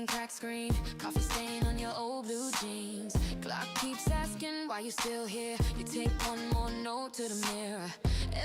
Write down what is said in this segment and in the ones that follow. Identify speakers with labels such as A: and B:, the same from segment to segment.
A: broken cracked screen, coffee stain on your old blue jeans. Clock keeps asking why you still here. You take one more note to the mirror.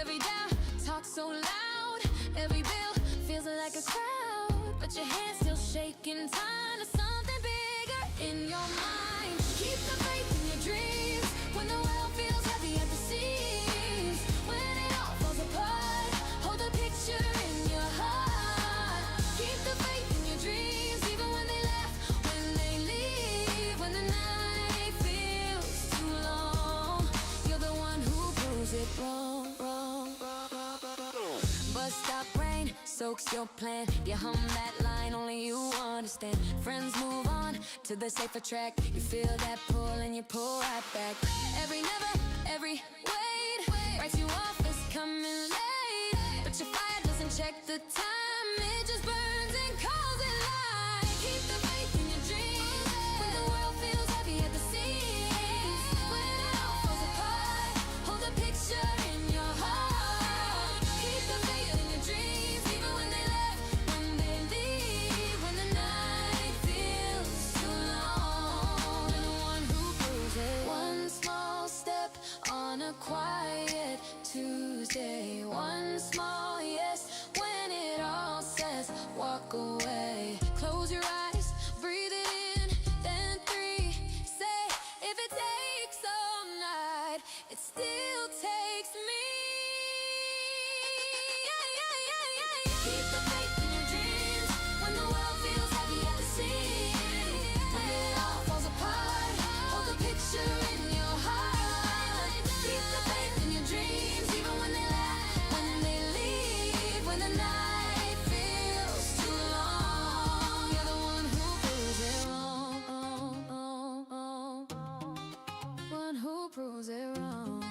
A: Every doubt talks so loud, every bill feels like a crowd, but your hand's still shaking, time to something bigger in your mind. Keep the faith in your dreams when the world feels heavy at the seams. When it all falls apart, hold the picture in your heart. Keep the faith in your dreams, even when they laugh, when they leave, when the night feels too long. You're the one who proves it wrong, wrong, wrong, wrong, wrong. But stop rain soaks your plan. You hum that line only you understand. Friends move on to the safer track. You feel that pull and you pull right back. Every never, every wait writes you off as coming late, but your fire doesn't check the time. It just burns and calls it light. Keep the faith in your dreams when the world feels heavy at the seams. When it all falls apart, hold the picture in your heart. Keep the faith in your dreams, even when they left, when they leave, when the night feels too long. You're the one who proves it. One small step on a quiet Tuesday. One small yes when it all says walk away. Close your eyes, breathe it in, then 3. Say, if it takes all night, it still takes me. Keep the faith in your dreams when the world feels heavy at the seams. When it all falls apart, hold the picture in your heart. Keep the faith in your dreams, even when they laugh, when they leave, when the night feels too long. You're the one who proves it wrong, one who proves it wrong.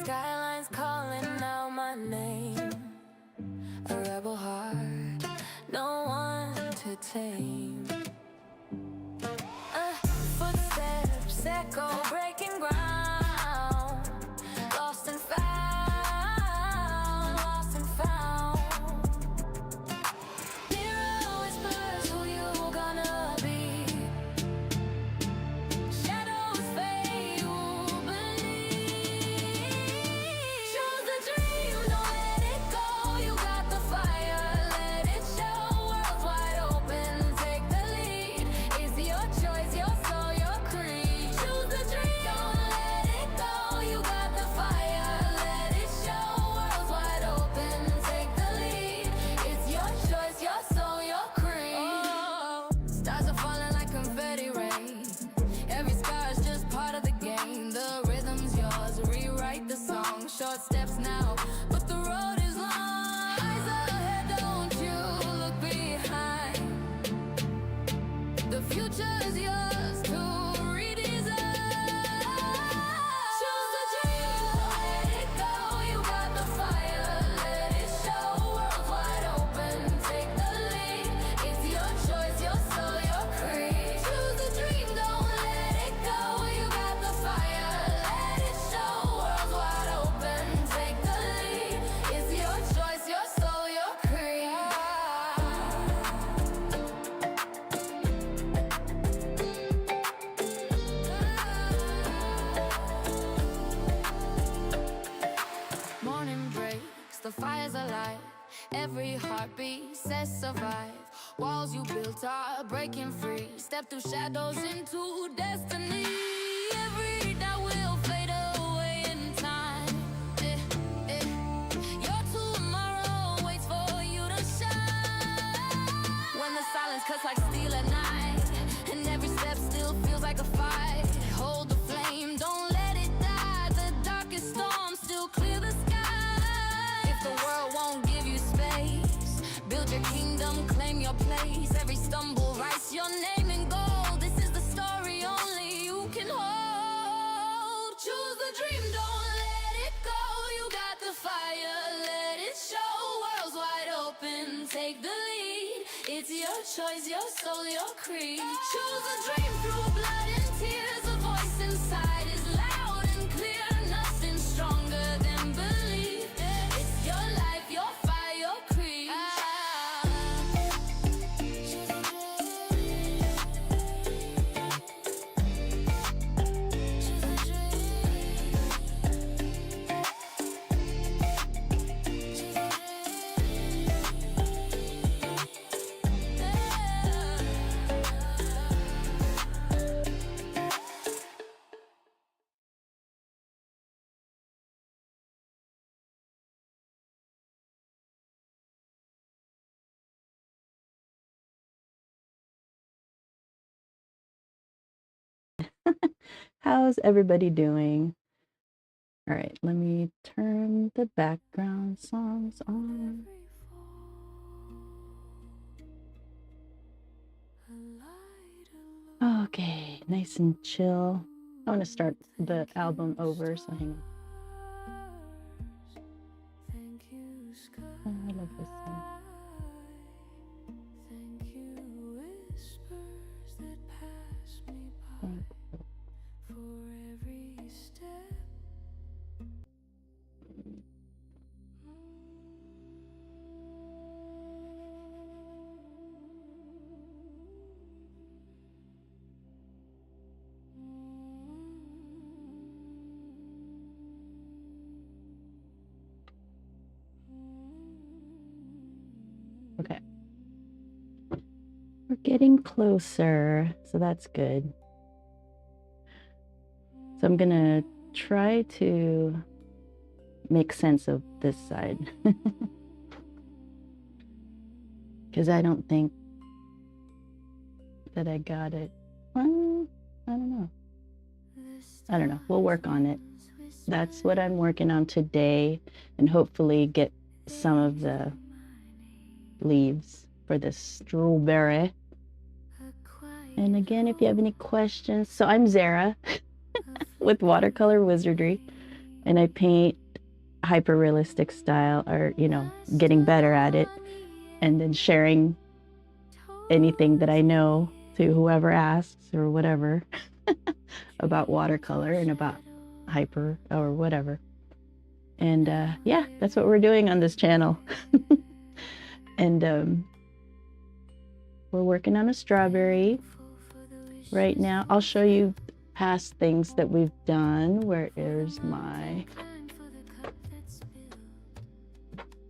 A: Skyline's calling out my name. A rebel heart, no one to tame. Footsteps echo, breaking ground. Lost and found, lost and found. Mirror whispers who you gonna be. Shadows fade, who believe. Choose the dream, don't let it go. You got the fire, let it show. World's wide open, take the lead. It's your choice, your soul, your creed. Choose the dream, don't let it go. You got the fire, let it show. World's wide open, take the lead. It's your choice, your soul, your creed. Oh, stars are falling like confetti rain. Every scar is just part of the game. The rhythm's yours, rewrite the song. Short steps now, but the road is long. Eyes ahead, don't you look behind. The future is yours to redesign. Choose the dream, let it go. You got the fire, let it show. World's wide open, take the lead. It's your choice, your soul, your creed. Choose the dream, don't let it go. You got the fire, let it show. World's wide open, take the lead. It's your choice, your soul, your creed. Morning breaks, the fire's alive. Every heartbeat says survive. Walls you built are breaking free. Step through shadows into destiny. Every doubt will fade away in time. Your tomorrow waits for you to shine. When the silence cuts like steel at night, and every step still feels like a fight. Hold the flame, don't let it die. The darkest storm still clear the sky. If the world won't give you space, build your kingdom, claim your place. Every stumble writes your name in gold. This is the story only you can hold. Choose the dream, don't let it go. You got the fire, let it show. World's wide open, take the lead. It's your choice, your soul, your creed. Choose a dream through blood and tears. A voice inside is loud.
B: How's everybody doing? All right, let me turn the background songs on. Okay, nice and chill. I want to start the album over, so hang on. Oh, I love this song. Okay. We're getting closer, so that's good. So I'm gonna try to make sense of this side. Because I don't think that I got it. Well, I don't know. I don't know. We'll work on it. That's what I'm working on today, and hopefully get some of the leaves for this strawberry. And again, if you have any questions, so I'm Zara with Watercolor Wizardry, and I paint hyper-realistic style, or, you know, getting better at it, and then sharing anything that I know to whoever asks or whatever about watercolor and about hyper or whatever. And yeah, that's what we're doing on this channel. And we're working on a strawberry right now. I'll show you past things that we've done. Where is my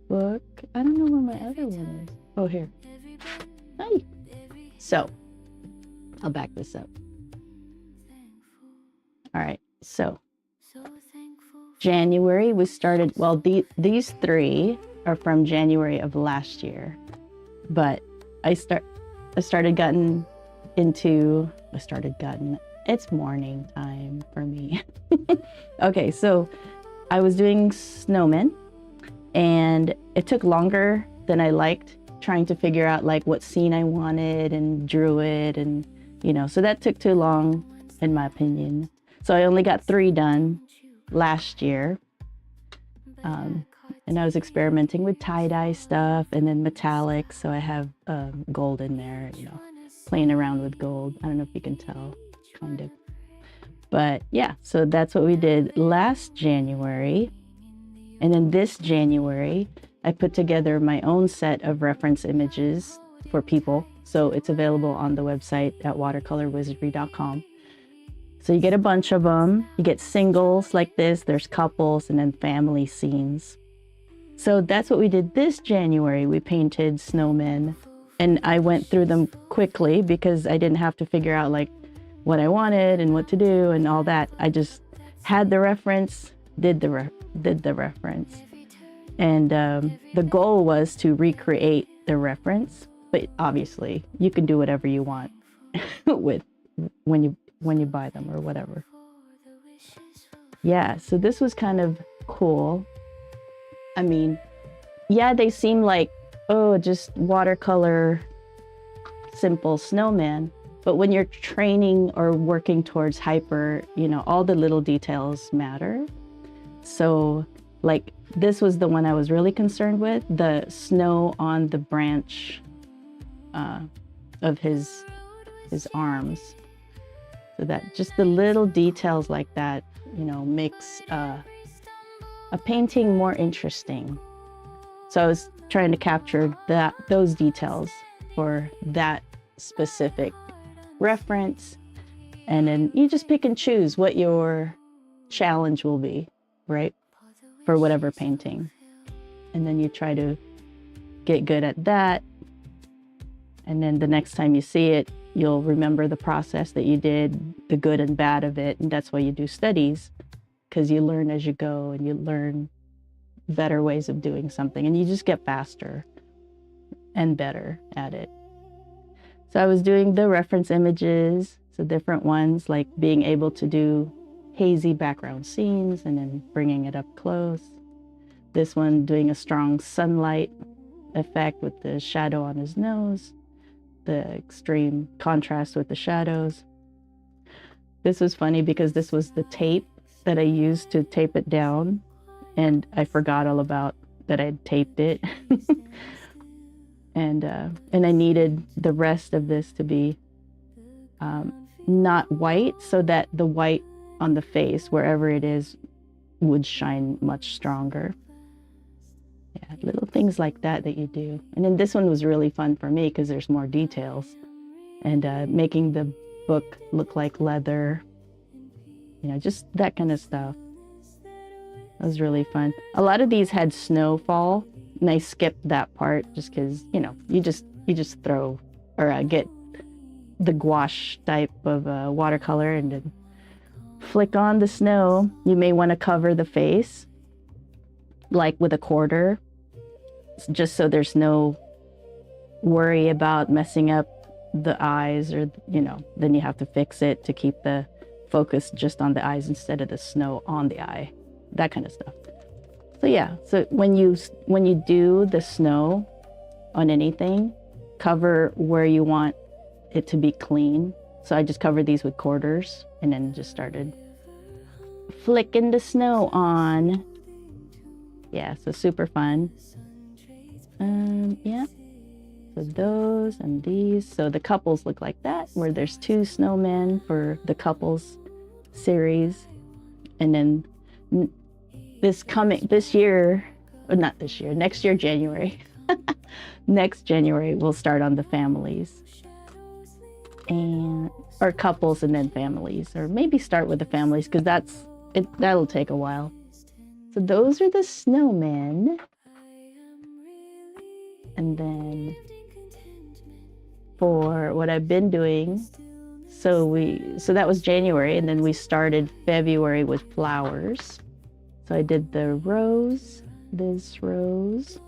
B: book? I don't know where my other one is. Oh, here. Hi. So I'll back this up. All right, so January we started, well, these three are from January of last year, but it's morning time for me. Okay, so I was doing snowmen, and it took longer than I liked, trying to figure out like what scene I wanted and drew it, and you know, so that took too long in my opinion. So I only got 3 done last year. And I was experimenting with tie-dye stuff and then metallic. So I have gold in there, you know, playing around with gold. I don't know if you can tell, kind of. But yeah, so that's what we did last January. And then this January, I put together my own set of reference images for people. So it's available on the website at watercolorwizardry.com. So you get a bunch of them. You get singles like this, there's couples, and then family scenes. So that's what we did this January. We painted snowmen, and I went through them quickly because I didn't have to figure out like what I wanted and what to do and all that. I just had the reference, did the reference. And the goal was to recreate the reference, but obviously you can do whatever you want with when you buy them or whatever. Yeah, so this was kind of cool. I mean, yeah, they seem like, oh, just watercolor, simple snowman. But when you're training or working towards hyper, you know, all the little details matter. So like this was the one I was really concerned with, the snow on the branch of his arms. So that just the little details like that, you know, makes a painting more interesting. So I was trying to capture those details for that specific reference. And then you just pick and choose what your challenge will be, right? For whatever painting. And then you try to get good at that. And then the next time you see it, you'll remember the process that you did, the good and bad of it. And that's why you do studies, because you learn as you go and you learn better ways of doing something, and you just get faster and better at it. So I was doing the reference images. So different ones, like being able to do hazy background scenes and then bringing it up close. This one doing a strong sunlight effect with the shadow on his nose, the extreme contrast with the shadows. This was funny because this was the tape that I used to tape it down, and I forgot all about that I'd taped it. And I needed the rest of this to be not white, so that the white on the face, wherever it is, would shine much stronger. Yeah, little things like that you do. And then this one was really fun for me because there's more details, and making the book look like leather, you know, just that kind of stuff. It was really fun. A lot of these had snowfall, and I skipped that part just because, you know, you just throw or get the gouache type of watercolor and then flick on the snow. You may want to cover the face like with a quarter, just so there's no worry about messing up the eyes, or, you know, then you have to fix it to keep the focus just on the eyes instead of the snow on the eye, that kind of stuff. So yeah, so when you do the snow on anything, cover where you want it to be clean. So I just covered these with quarters and then just started flicking the snow on. Yeah, so super fun. Yeah, so those and these. So the couples look like that, where there's 2 snowmen for the couples series. And then next year, January. Next January, we'll start on the families. Or couples and then families, or maybe start with the families, because that'll take a while. So those are the snowmen. And then for what I've been doing, so that was January, and then we started February with flowers. So I did the rose, this rose,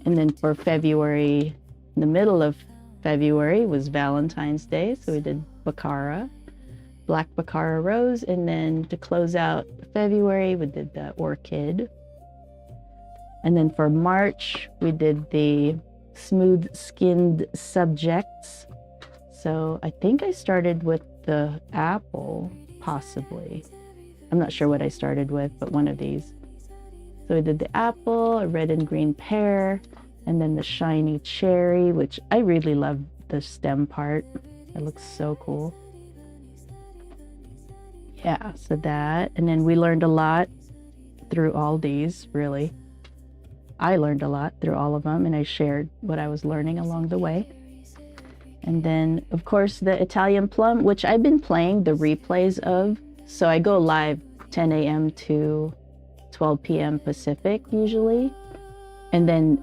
B: and then for February, in the middle of February was Valentine's Day, so we did Baccara, black Baccara rose, and then to close out February, we did the orchid. And then for March, we did the smooth-skinned subjects. So I think I started with the apple, possibly. I'm not sure what I started with, but one of these. So we did the apple, a red and green pear, and then the shiny cherry, which I really love the stem part. It looks so cool. Yeah, so that. And then we learned a lot through all these, really. I learned a lot through all of them, and I shared what I was learning along the way. And then, of course, the Italian plum, which I've been playing the replays of. So I go live 10 a.m. to 12 p.m. Pacific usually. And then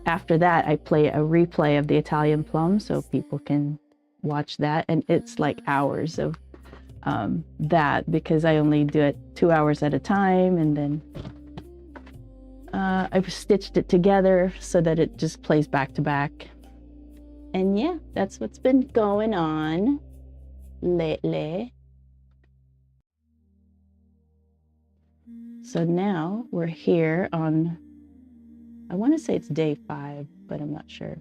B: after that, I play a replay of the Italian plum so people can watch that. And it's like hours of that, because I only do it 2 hours at a time. And then I've stitched it together so that it just plays back to back. And yeah, that's what's been going on lately. So now we're here on, I want to say it's day 5, but I'm not sure,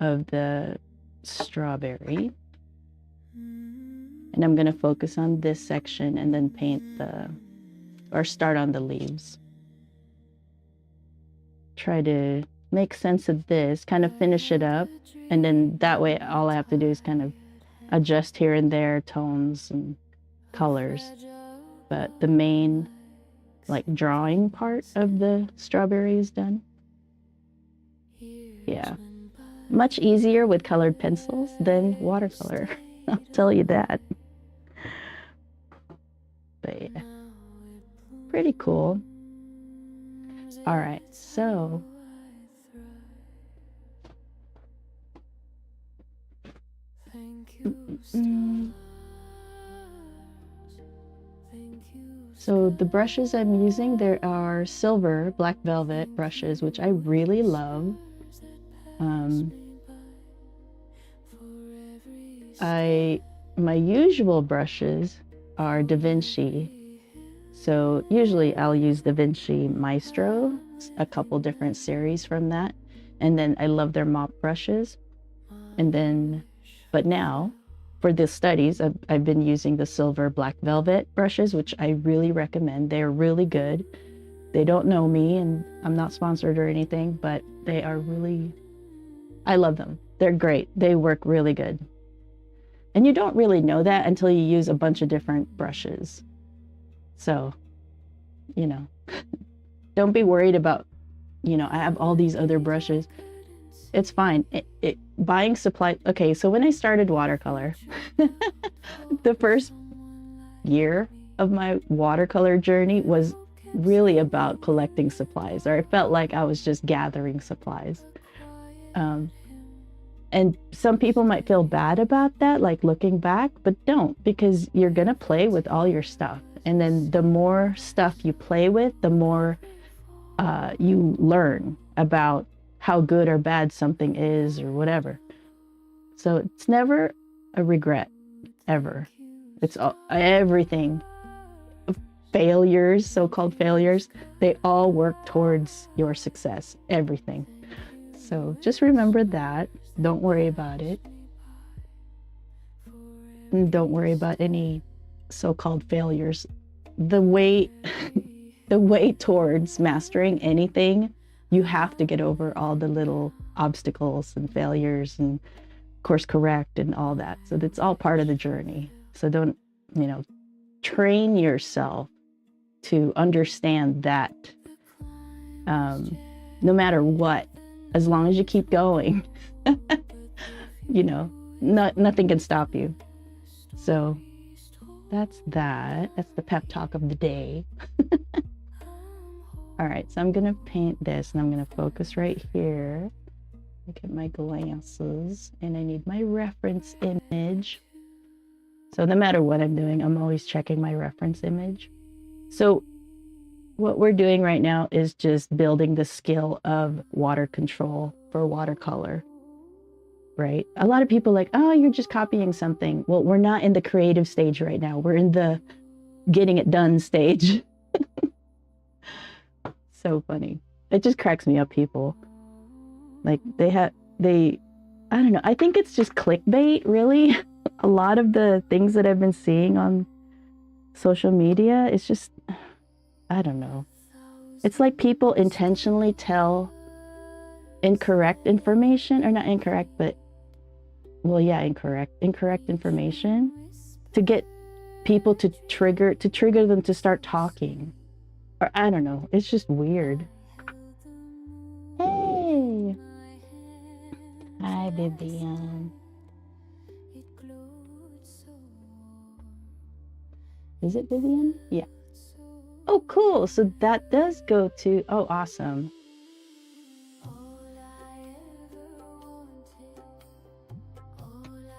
B: of the strawberry. And I'm going to focus on this section and then paint start on the leaves. Try to make sense of this, kind of finish it up, and then that way all I have to do is kind of adjust here and there tones and colors. But the main like drawing part of the strawberry is done. Yeah, much easier with colored pencils than watercolor. I'll tell you that. But yeah, pretty cool. All right, so so the brushes I'm using, there are silver black velvet brushes, which I really my usual brushes are Da Vinci. So usually I'll use Da Vinci Maestro, a couple different series from that. And then I love their mop brushes. And then, but now for the studies, I've been using the silver black velvet brushes, which I really recommend. They're really good. They don't know me and I'm not sponsored or anything, but they are really, I love them. They're great. They work really good. And you don't really know that until you use a bunch of different brushes. So, you know, don't be worried about, you know, I have all these other brushes. It's fine. Buying supplies. Okay, so when I started watercolor, the first year of my watercolor journey was really about collecting supplies, or it felt like I was just gathering supplies. And some people might feel bad about that, like looking back, but don't, because you're gonna play with all your stuff. And then the more stuff you play with, the more you learn about how good or bad something is or whatever. So it's never a regret, ever. It's all, everything. Failures, so-called failures, they all work towards your success, everything. So just remember that. Don't worry about it. And don't worry about any so-called failures. The way towards mastering anything, you have to get over all the little obstacles and failures and course correct and all that. So that's all part of the journey. So don't, you know, train yourself to understand that no matter what, as long as you keep going, you know, nothing can stop you. So that's that. That's the pep talk of the day. All right, so I'm gonna paint this and I'm gonna focus right here. Look at my glasses, and I need my reference image. So no matter what I'm doing, I'm always checking my reference image. So what we're doing right now is just building the skill of water control for watercolor, right? A lot of people are like, oh, you're just copying something. Well, we're not in the creative stage right now. We're in the getting it done stage. So funny. It just cracks me up, people. Like I don't know. I think it's just clickbait, really. A lot of the things that I've been seeing on social media, it's just, I don't know. It's like people intentionally tell incorrect information, or not incorrect, but, well, yeah, incorrect information to get people to trigger them to start talking. Or I don't know. It's just weird. Hey. Hi, Vivian. Is it Vivian? Yeah. Oh, cool. So that does go to, oh, awesome.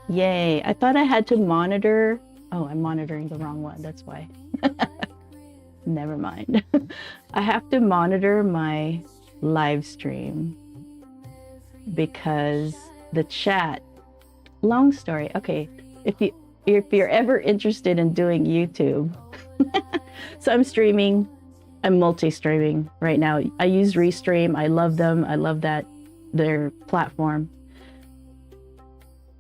B: Yay. I thought I had to monitor. Oh, I'm monitoring the wrong one. That's why. Never mind. I have to monitor my live stream because the chat, long story. Okay. If you're ever interested in doing YouTube, so I'm streaming, I'm multi-streaming right now. I use Restream. I love them. I love their platform.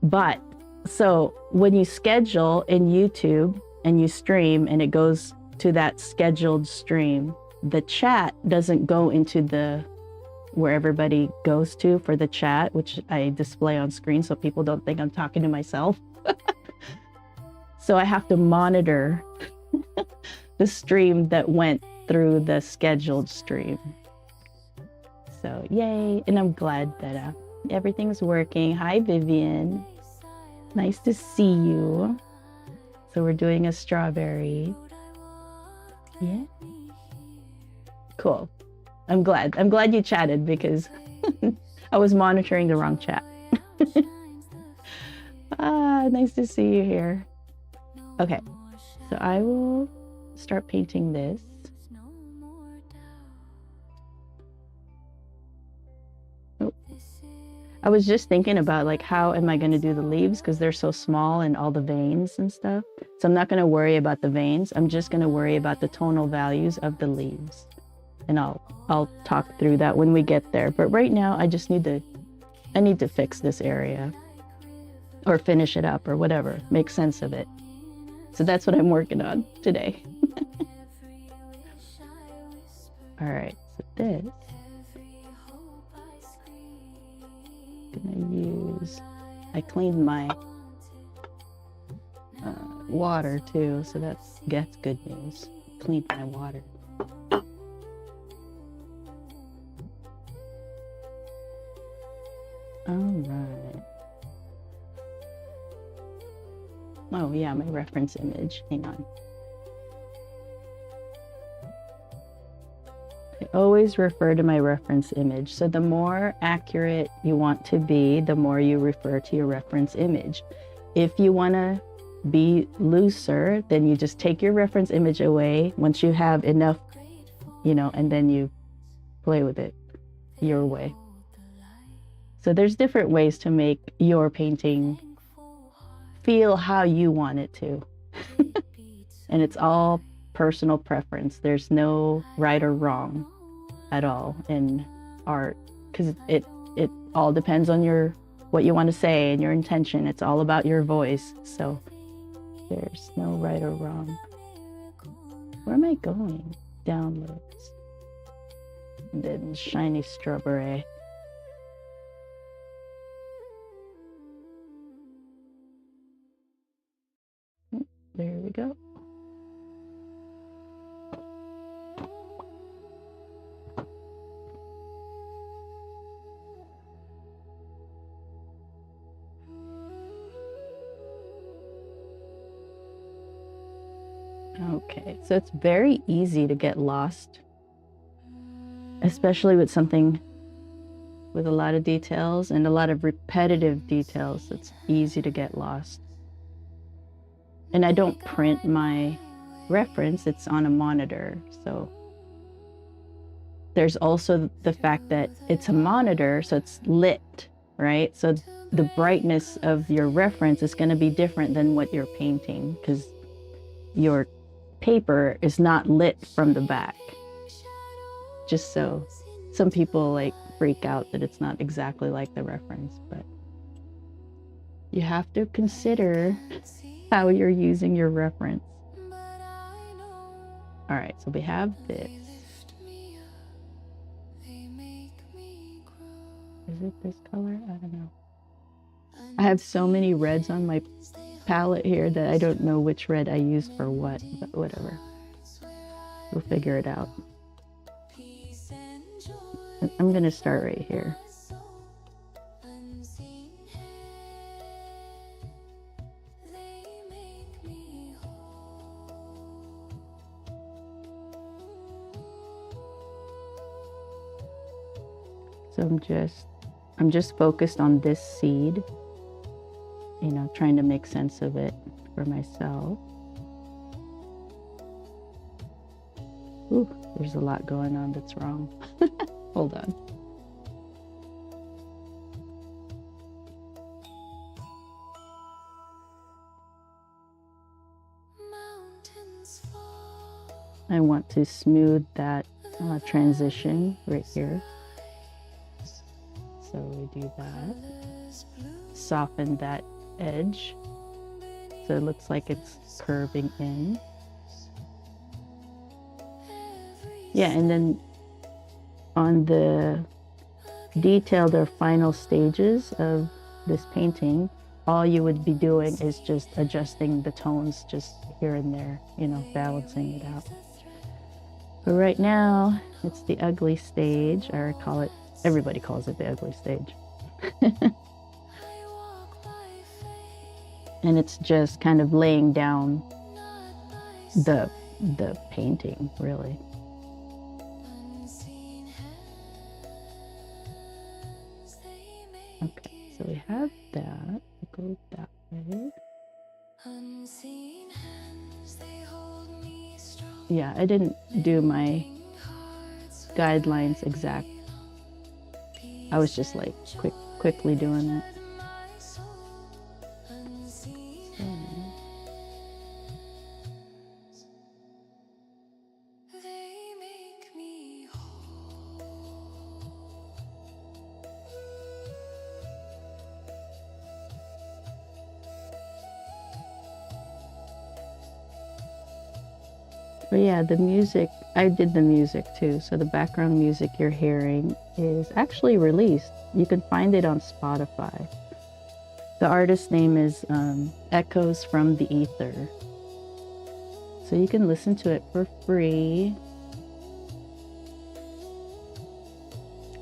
B: But so when you schedule in YouTube and you stream and it goes to that scheduled stream, the chat doesn't go into where everybody goes to for the chat, which I display on screen so people don't think I'm talking to myself. So I have to monitor the stream that went through the scheduled stream. So yay. And I'm glad that everything's working. Hi, Vivian. Nice to see you. So we're doing a strawberry. Yeah. Cool. I'm glad you chatted because I was monitoring the wrong chat. Nice to see you here. Okay, so I will start painting this. Oh. I was just thinking about like, how am I going to do the leaves? Because they're so small and all the veins and stuff. So I'm not going to worry about the veins. I'm just going to worry about the tonal values of the leaves. And I'll talk through that when we get there. But right now I just need to fix this area or finish it up or whatever, make sense of it. So that's what I'm working on today. All right, so this gonna use, I cleaned my water too, so that's good news. Cleaned my water. All right. Oh yeah, my reference image. Hang on. I always refer to my reference image. So the more accurate you want to be, the more you refer to your reference image. If you want to be looser, then you just take your reference image away once you have enough, you know, and then you play with it your way. So there's different ways to make your painting feel how you want it to. And it's all personal preference. There's no right or wrong at all in art, because it all depends on what you want to say and your intention. It's all about your voice. So there's no right or wrong. Where am I going? Downloads. And then shiny strawberry. There we go. Okay, so it's very easy to get lost, especially with something with a lot of details and a lot of repetitive details. It's easy to get lost. And I don't print my reference, it's on a monitor. So there's also the fact that it's a monitor, so it's lit, right? So the brightness of your reference is going to be different than what you're painting, because your paper is not lit from the back. Just so some people like freak out that it's not exactly like the reference, but you have to consider how you're using your reference. All right, so we have this. Is it this color? I don't know. I have so many reds on my palette here that I don't know which red I use for what, but whatever. We'll figure it out. I'm gonna start right here. So I'm just focused on this seed, you know, trying to make sense of it for myself. Ooh, there's a lot going on that's wrong. Hold on. I want to smooth that transition right here. So we do that. Soften that edge so it looks like it's curving in. Yeah, and then on the detailed or final stages of this painting, all you would be doing is just adjusting the tones just here and there, you know, balancing it out. But right now, it's the ugly stage, or I call it, everybody calls it the ugly stage. And it's just kind of laying down the painting, really. Okay, so we have that. We'll go that way. Yeah, I didn't do my guidelines exact. I was just like quick quickly doing it. But yeah, the music, I did the music too. So the background music you're hearing is actually released. You can find it on Spotify. The artist's name is Echoes from the Ether. So you can listen to it for free.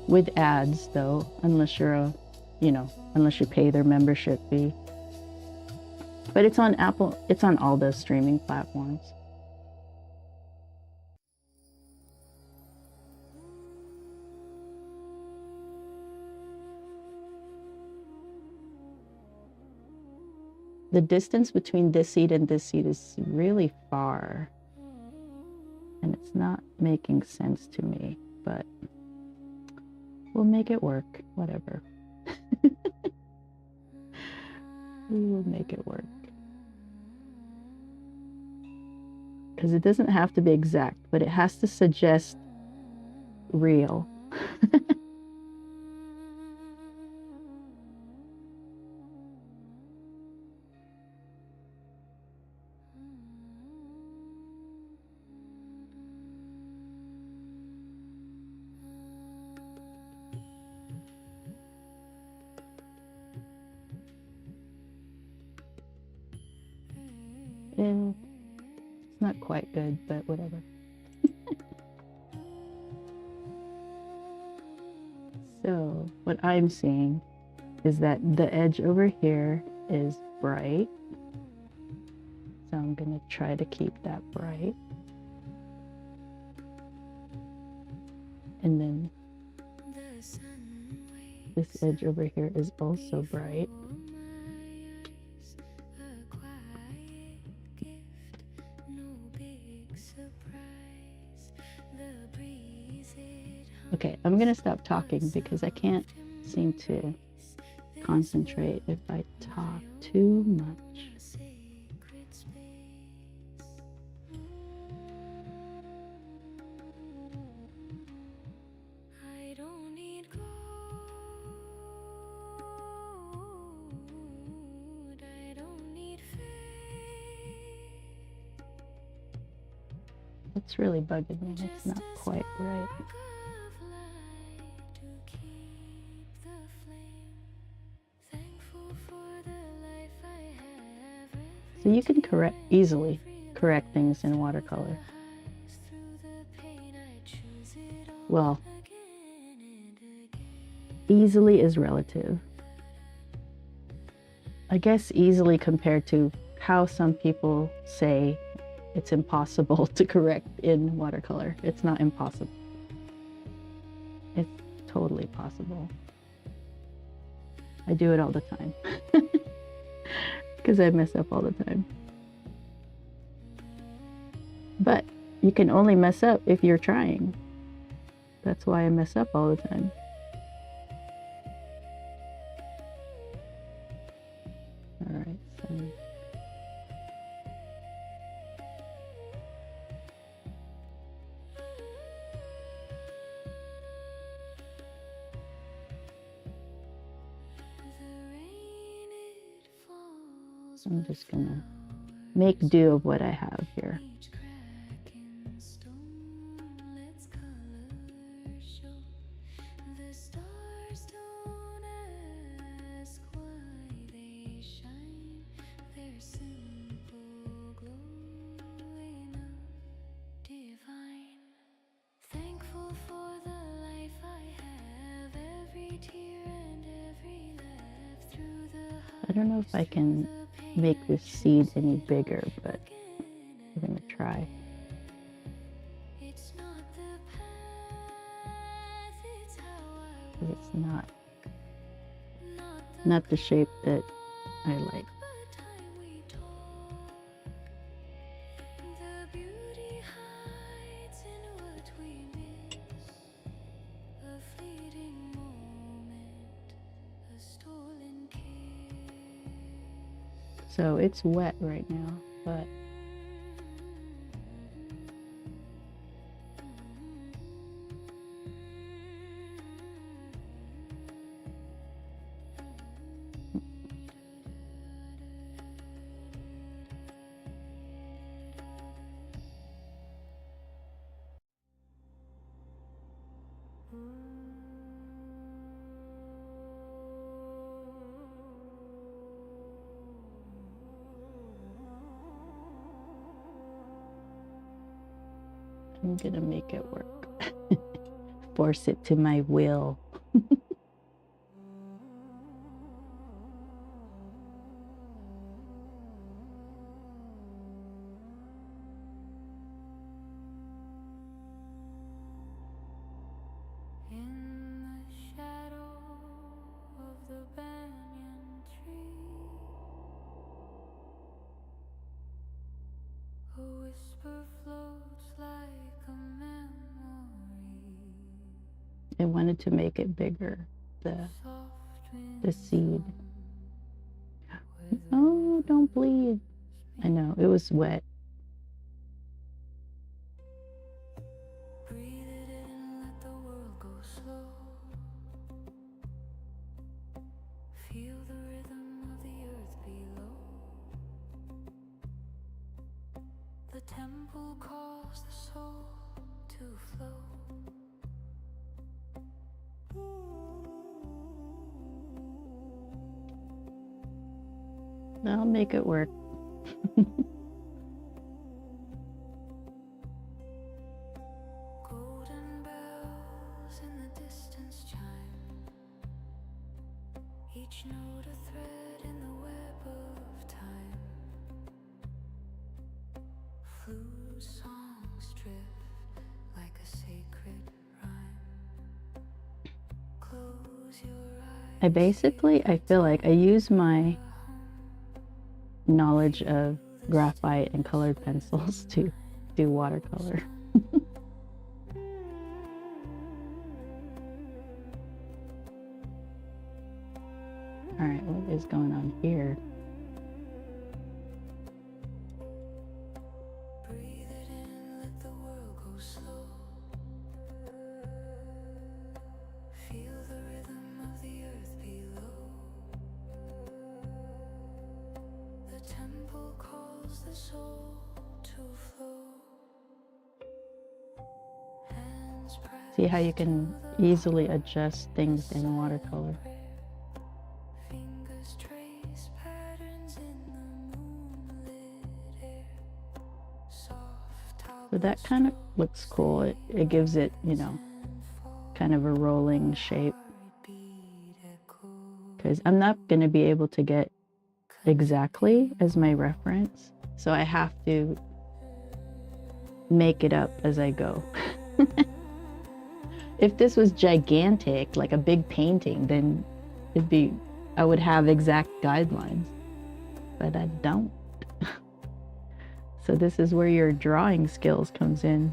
B: With ads though, unless you're unless you pay their membership fee. But it's on Apple, it's on all the streaming platforms. The distance between this seed and this seed is really far. And it's not making sense to me, but we'll make it work, whatever. We will make it work. Because it doesn't have to be exact, but it has to suggest real. And it's not quite good, but whatever. So what I'm seeing is that the edge over here is bright. So I'm going to try to keep that bright. And then this edge over here is also bright. Okay, I'm going to stop talking because I can't seem to concentrate if I talk too much. It's really bugging me. It's not quite right. So you can easily correct things in watercolor. Well, easily is relative. I guess easily compared to how some people say it's impossible to correct in watercolor. It's not impossible. It's totally possible. I do it all the time. Because I mess up all the time. But you can only mess up if you're trying. That's why I mess up all the time. All right, so I'm just gonna make do of what I have here. I don't know if I can make this seed any bigger, but I'm gonna try. It's not the shape that I like. So it's wet right now, but I'm gonna make it work. Force it to my will.
A: In the shadow of the banyan tree, a whisper floats like a memory.
B: I wanted to make it bigger, the seed. Oh, don't bleed. I know, it was wet.
A: Breathe it in, let the world go slow. Feel the rhythm of the earth below. The temple calls the soul to flow.
B: I'll make it work.
A: Golden bells in the distance chime, each note a thread in the web of time. Flute songs drift like a sacred rhyme. Close your eyes.
B: I feel like I use my knowledge of graphite and colored pencils to do watercolor. All right, what is going on here?
A: Breathe it in, let the world go slow. Feel the rhythm of the earth below. The temple calls the soul to flow. Hands press
B: See how you can easily adjust things in watercolor.
A: fingers trace patterns in the moonlit air. Soft
B: So that kind of looks cool. It gives it, you know, kind of a rolling shape. Because I'm not going to be able to get exactly as my reference. So I have to make it up as I go. If this was gigantic, like a big painting, then I would have exact guidelines, but I don't. So this is where your drawing skills comes in.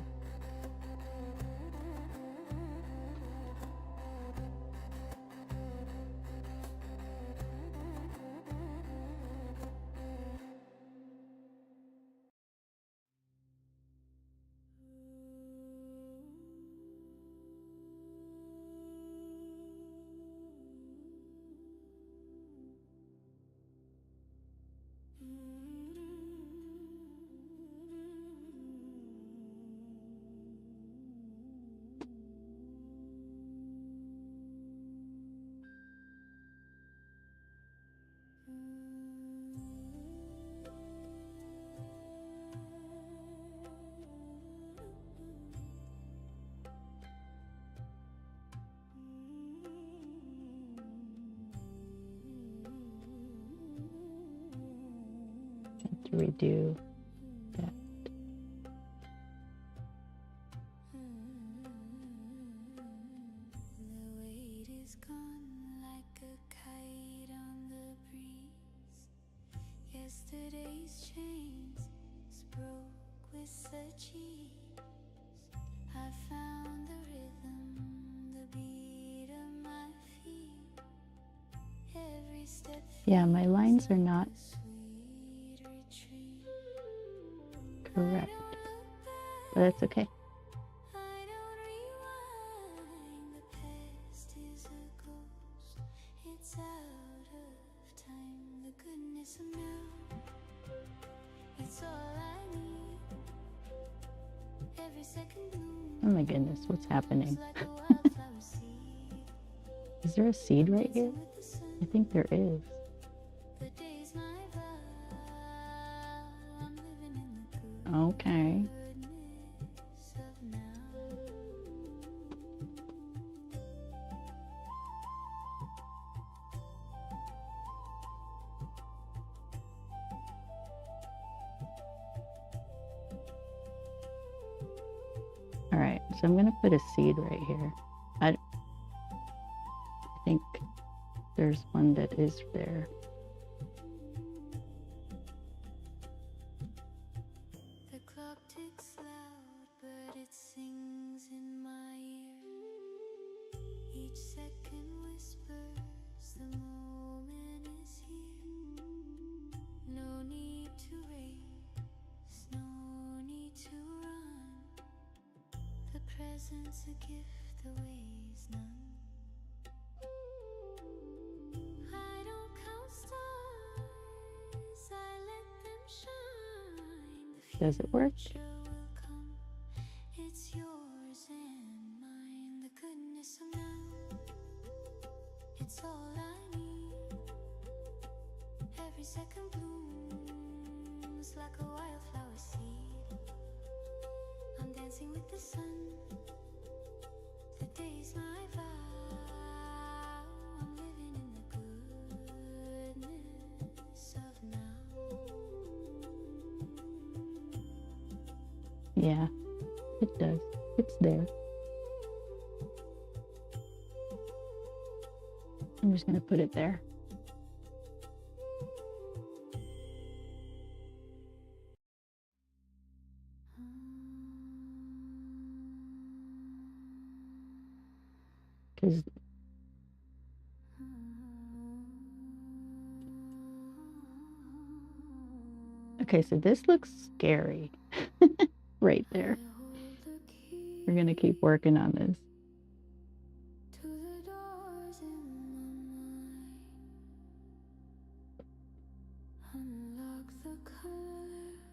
B: To redo that.
A: The weight is gone like a kite on the breeze. Yesterday's chains broke with such ease. I found the rhythm, the beat of my feet. Every step
B: Yeah, my lines are not Correct. But that's okay. Oh my goodness, what's happening? Is there a seed right here? I think there is. Okay. All right, so I'm gonna put a seed right here. I think there's one that is there.
A: The clock ticks loud, but it sings in my ear. Each second whispers, the moment is here. No need to race, no need to run. The present's a gift, the way's none. I don't count stars, I let them shine.
B: Does it work?
A: It's yours and mine. The goodness of now, it's all I need. Every second blooms like a wildflower seed. I'm dancing with the sun. The day's my vow. I'm living in the goodness of now.
B: Yeah, it does. It's there. I'm just gonna put it there. Because okay, so this looks scary right there. We're gonna keep working on this.
A: To the doors in my mind, unlock the colors,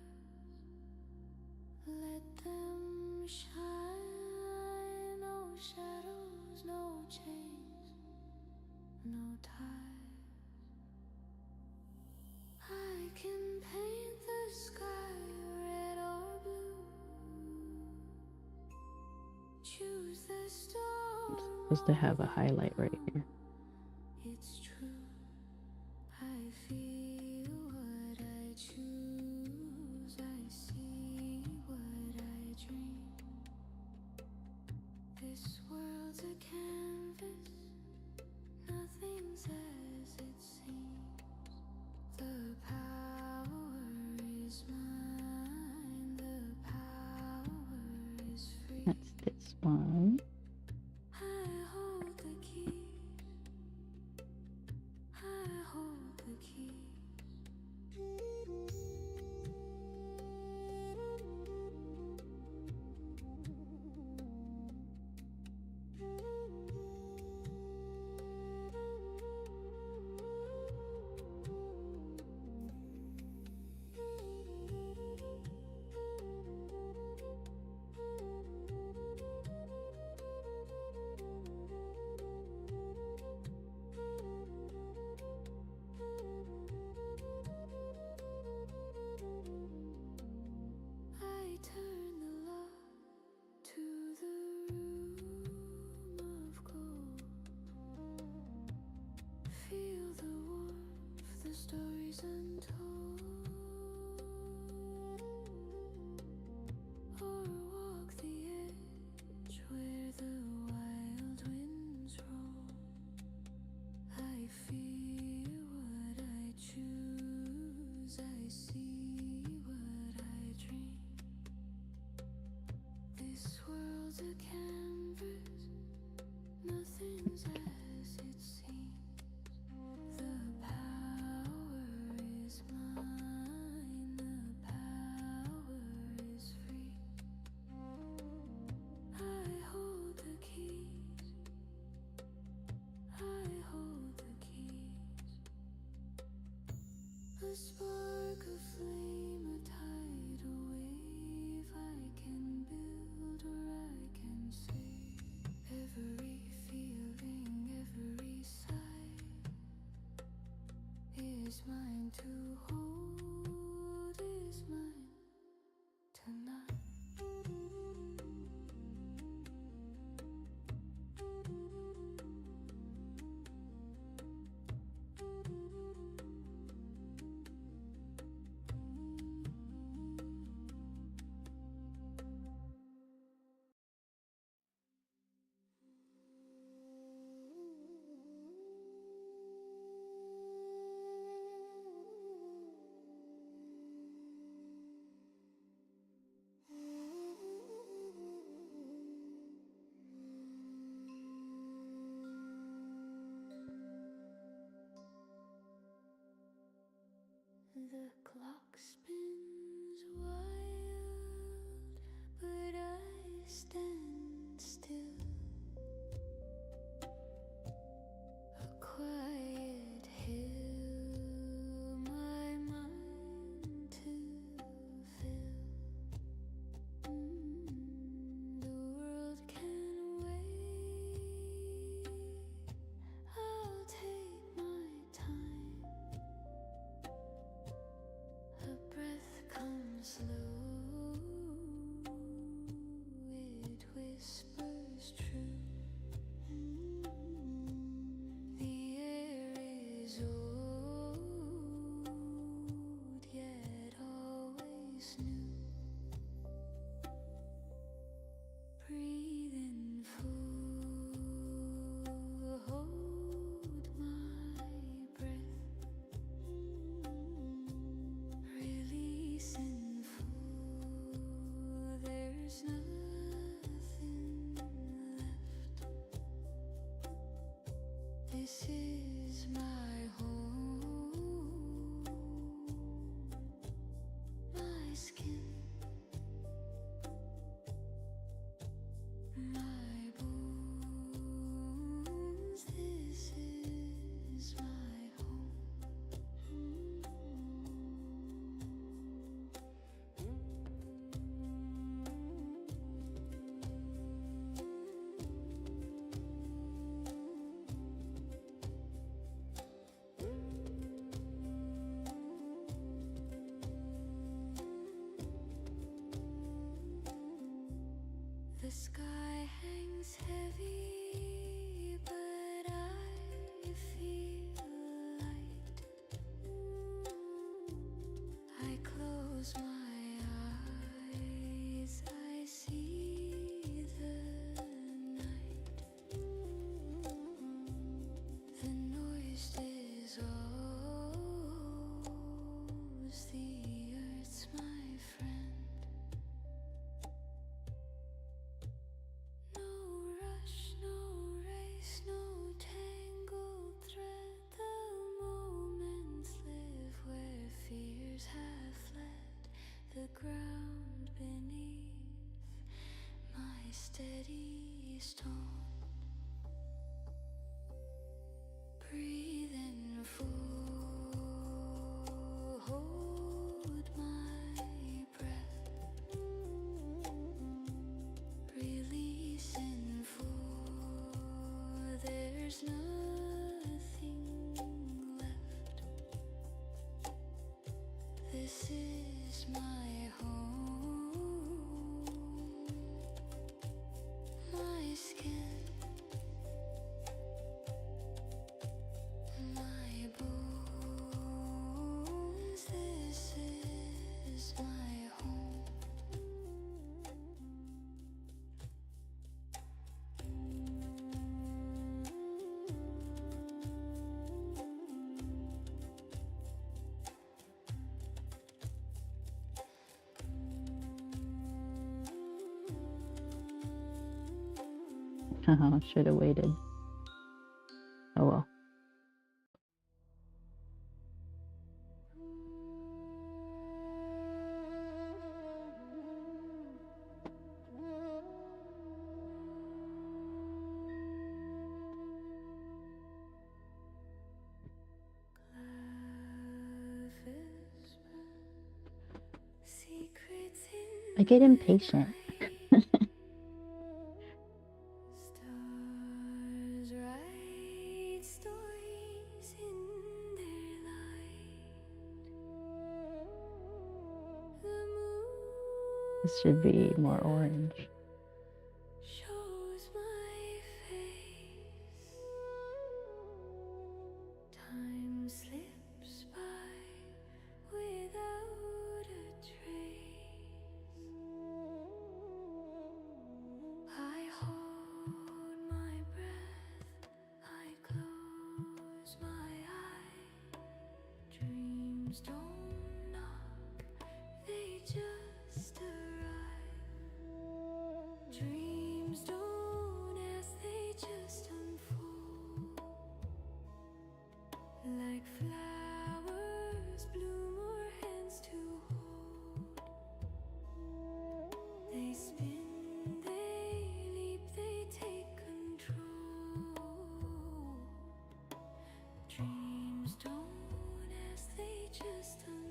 A: let them shine. No shadows, no chains, no ties. I can paint the sky red or blue. Choose the storm.
B: It's supposed to have a highlight right here.
A: It's true. I feel what I choose. I see what I dream. This world's a canvas. Nothing's as it seems. The power is mine. The power is free.
B: That's this one.
A: I hold the keys. I hold the keys. I turn the lock to the room of gold. Feel the warmth, the stories untold. Or walk the edge where the wild winds roll. I feel what I choose. I see what I dream. This world's a canvas, nothing's as it seems. The power is mine, there's nothing left. This is my home, my skin, my bones. This is my home. The sky hangs heavy, but I feel light. I close my eyes, I see the night. The noise dissolves, the earth's my friend. No rush, no race, no tangled thread. The moments live where fears have fled. The ground beneath my steady stone. Breathe in full, hold my breath. Release in full, there's nothing left. This is my home, my skin, my bones. This is my home.
B: Should have waited. Oh well.
A: Secrets in
B: I get impatient.
A: stars write stories in their light. The moon
B: This should be more orange.
A: shows my face. Time slips by without a trace. I hold my breath, I close my eye. Dreams don't knock, they just arrive. Dreams don't ask, they just unfold. Like flowers bloom or hands to hold. They spin, they leap, they take control. Dreams don't ask, they just unfold.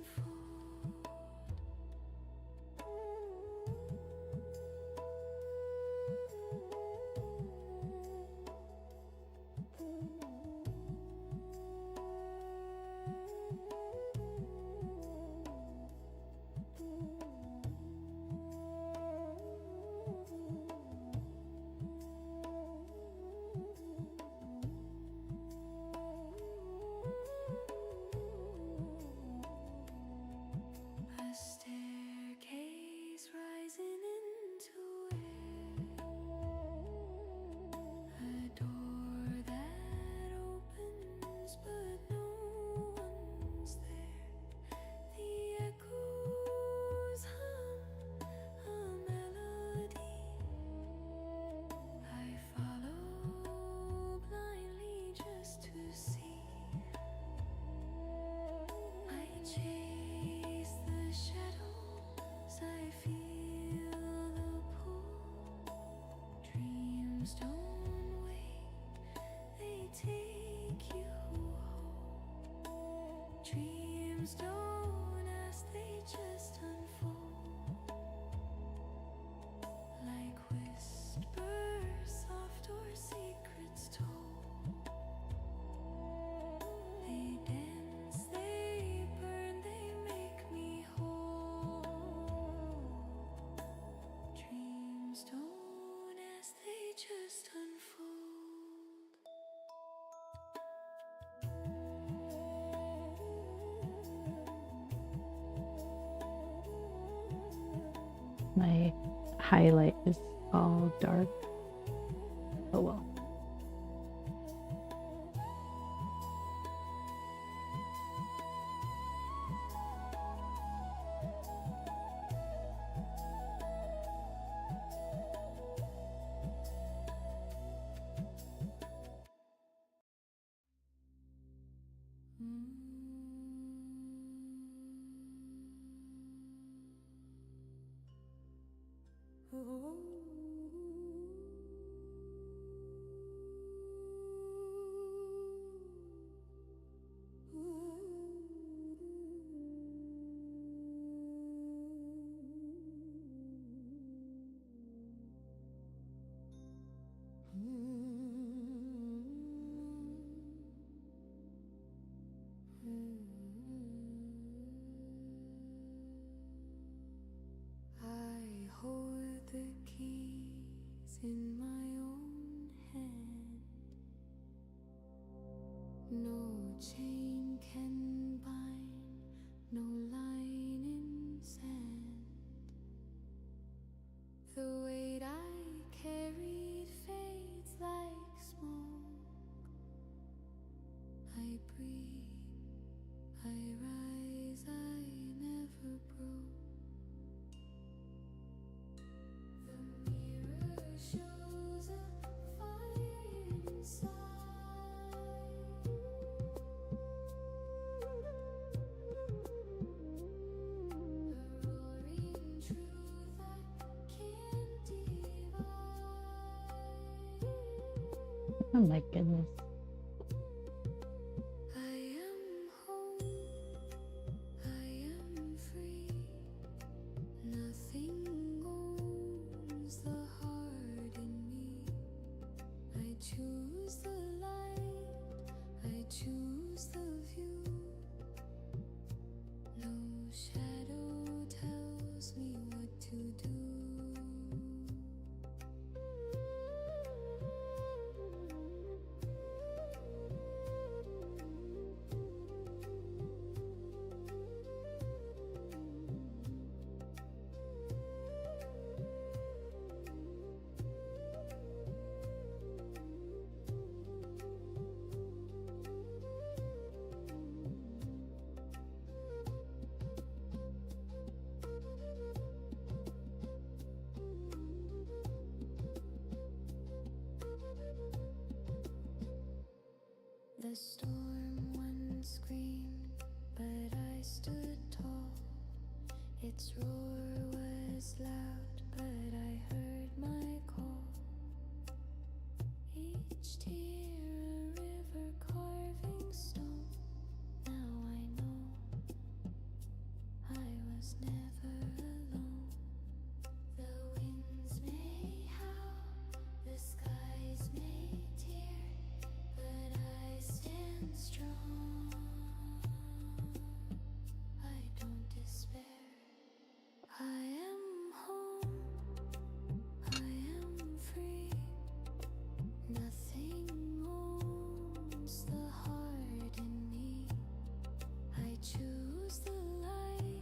B: My highlight is all dark. Oh well.
A: I hold the keys in my own hand. No chain can bind, no line in sand. The weight I carried fades like smoke. I breathe, I rise, I never broke. The mirror shows a fire inside. A roaring truth I can't divide.
B: Oh my goodness.
A: I am home, I am free. Nothing owns the heart in me. I choose the light, I choose the view. No shadow tells me what to do. The storm once screamed, but I stood tall. Its roar was loud, but I heard my call. Each tear a river carving stone. Now I know I was never alone. The winds may howl, the skies may tear, but I stand strong. I don't despair. I am home, I am free. Nothing owns the heart in me. I choose the light,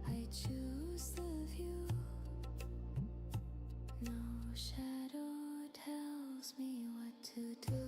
A: I choose the view. No shadow tells me what to do.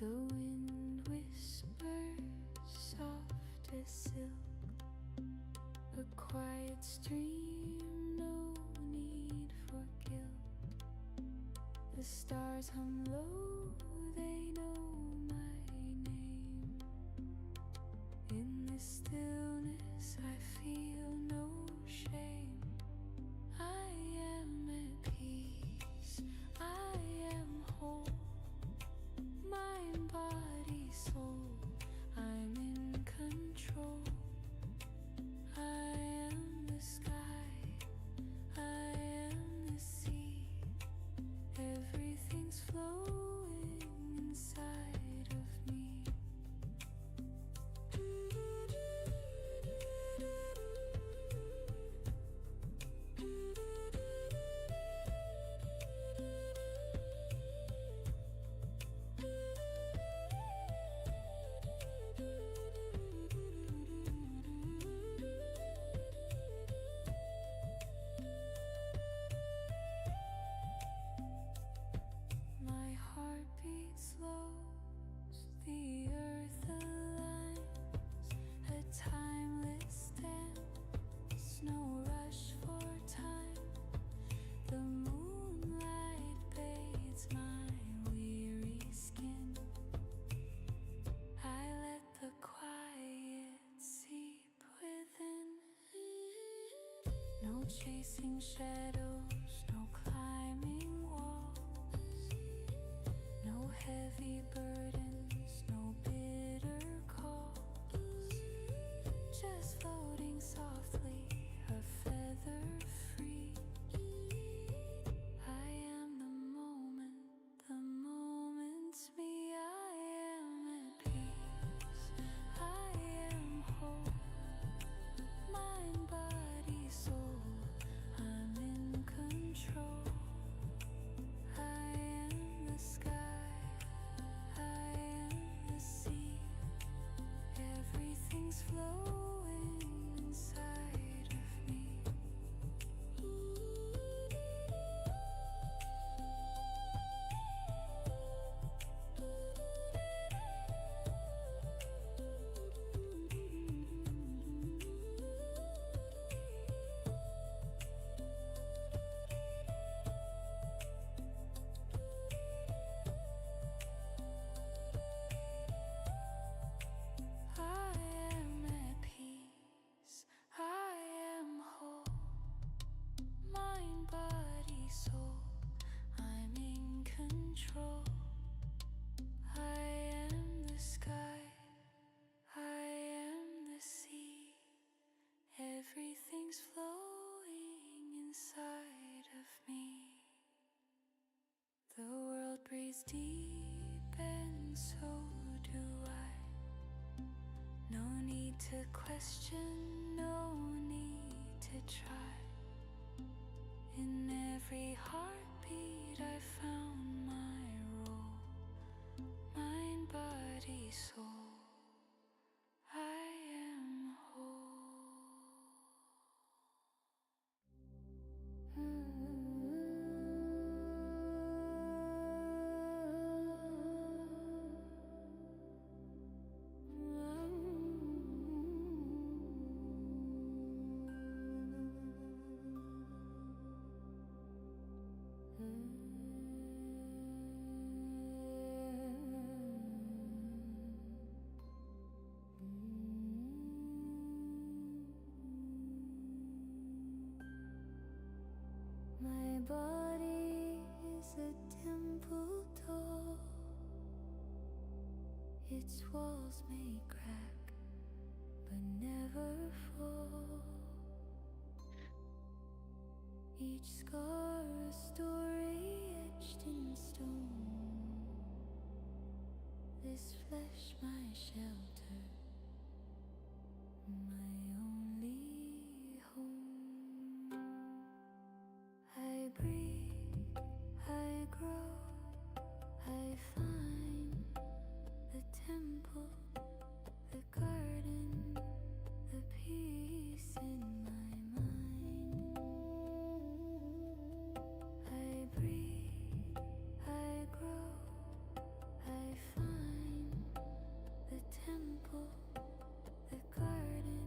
A: The wind whispers quiet stream, no need for guilt. The stars hum low, they know my name. In this stillness I feel no shame. I am at peace, I am whole. Mind, body, soul, I'm in control. I am the sky, I am the sea. Everything's flowing inside of me. My heartbeat slows, the earth aligns, a timeless dance, no rush for time. The moonlight bathes my weary skin. I let the quiet seep within. No chasing shadows, no climbing walls. No heavy burdens, no bitter calls. Just floating softly, a feather free. I am the moment's me. I am at peace, I am whole. Mind, body, soul, I'm in control. I am the sky, I am the sea. Everything's flowing inside of me. I am at peace, I am whole. Mind, body, soul, I'm in control. I am the sky, I am the sea. Everything's flowing inside of me. The world breathes deep and so do I. No need to question, no need to try. In every heartbeat I found my role. Mind, body, soul, I am whole. My body is a temple door. Its walls may crack, but never fall. Each scar a story etched in stone. This flesh my shelter, my only home. I breathe, I grow, I find the temple, the garden, the peace in my mind. I breathe, I grow, I find the temple, the garden,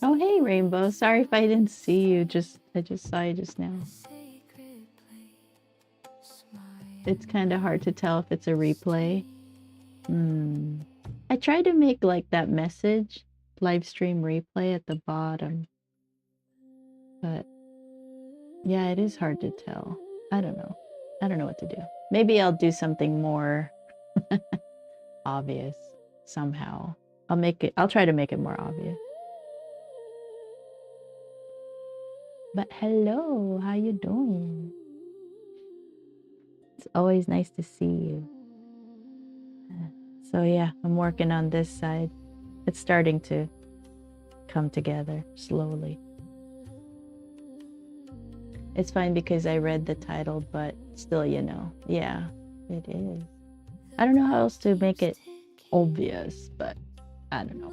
B: Oh, hey, Rainbow. Sorry if I didn't see you. I just saw you just now. It's kind of hard to tell if it's a replay. I tried to make like that message live stream replay at the bottom. But yeah, it is hard to tell. I don't know. I don't know what to do. Maybe I'll do something more obvious somehow. I'll try to make it more obvious. But hello, how you doing? It's always nice to see you. So yeah, I'm working on this side. It's starting to come together slowly. It's fine because I read the title, but still, you know, yeah, it is. I don't know how else to make it obvious, but I don't know.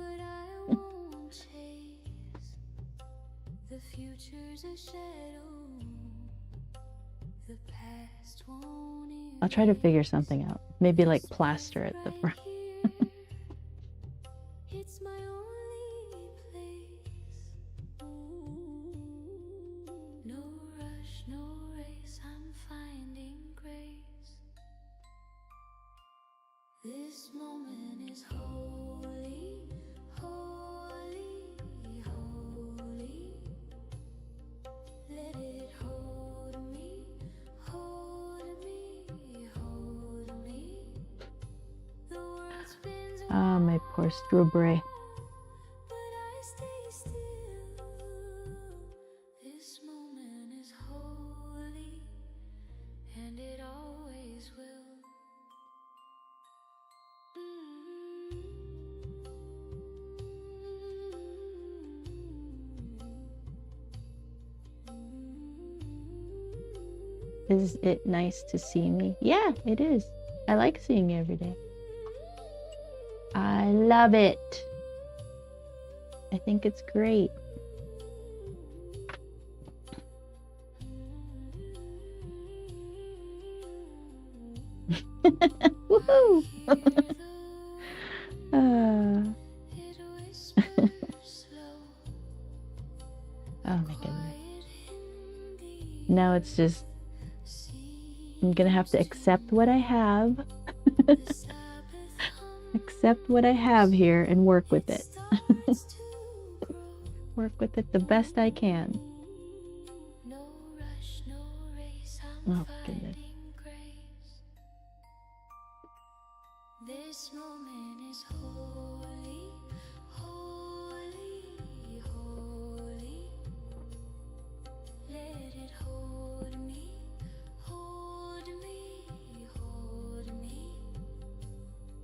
B: I'll try to figure something out. Maybe like plaster at the front.
A: It's my only place. No rush, no race, I'm finding grace. This moment is holy, holy, holy. Let it hold me, hold me, hold me. The world spins
B: Ah, my poor strawberry.
A: but I stay still. This moment is holy, and it always will.
B: Is it nice to see me? Yeah, it is. I like seeing you every day. I love it. I think it's great. Woohoo! Oh my goodness. Now it's just, I'm gonna have to accept what I have. Accept what I have here and work with it. Work with it the best I can. Oh goodness.
A: This moment is holy, holy, holy. Let it hold me, hold me, hold me.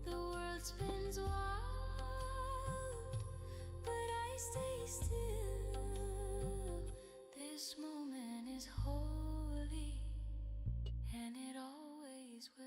A: The world spins wild, but I stay still. This moment is holy, and it always will.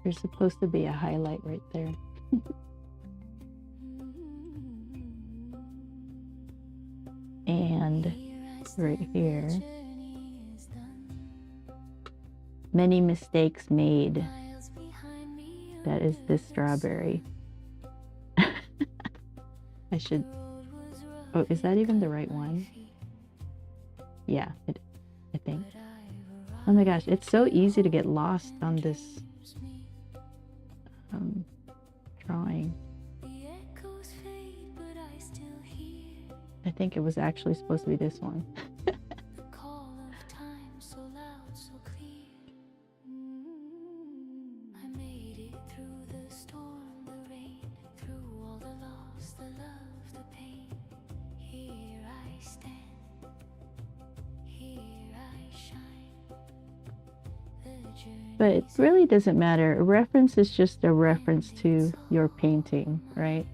B: There's supposed to be a highlight right there. And right here, many mistakes made. That is this strawberry. I should, oh, is that even the right one? Yeah, I think. Oh my gosh, it's so easy to get lost on this drawing. I think it was actually supposed to be this one.
A: I stand, here I shine. The journey
B: But it really doesn't matter. A reference is just a reference to your painting, right?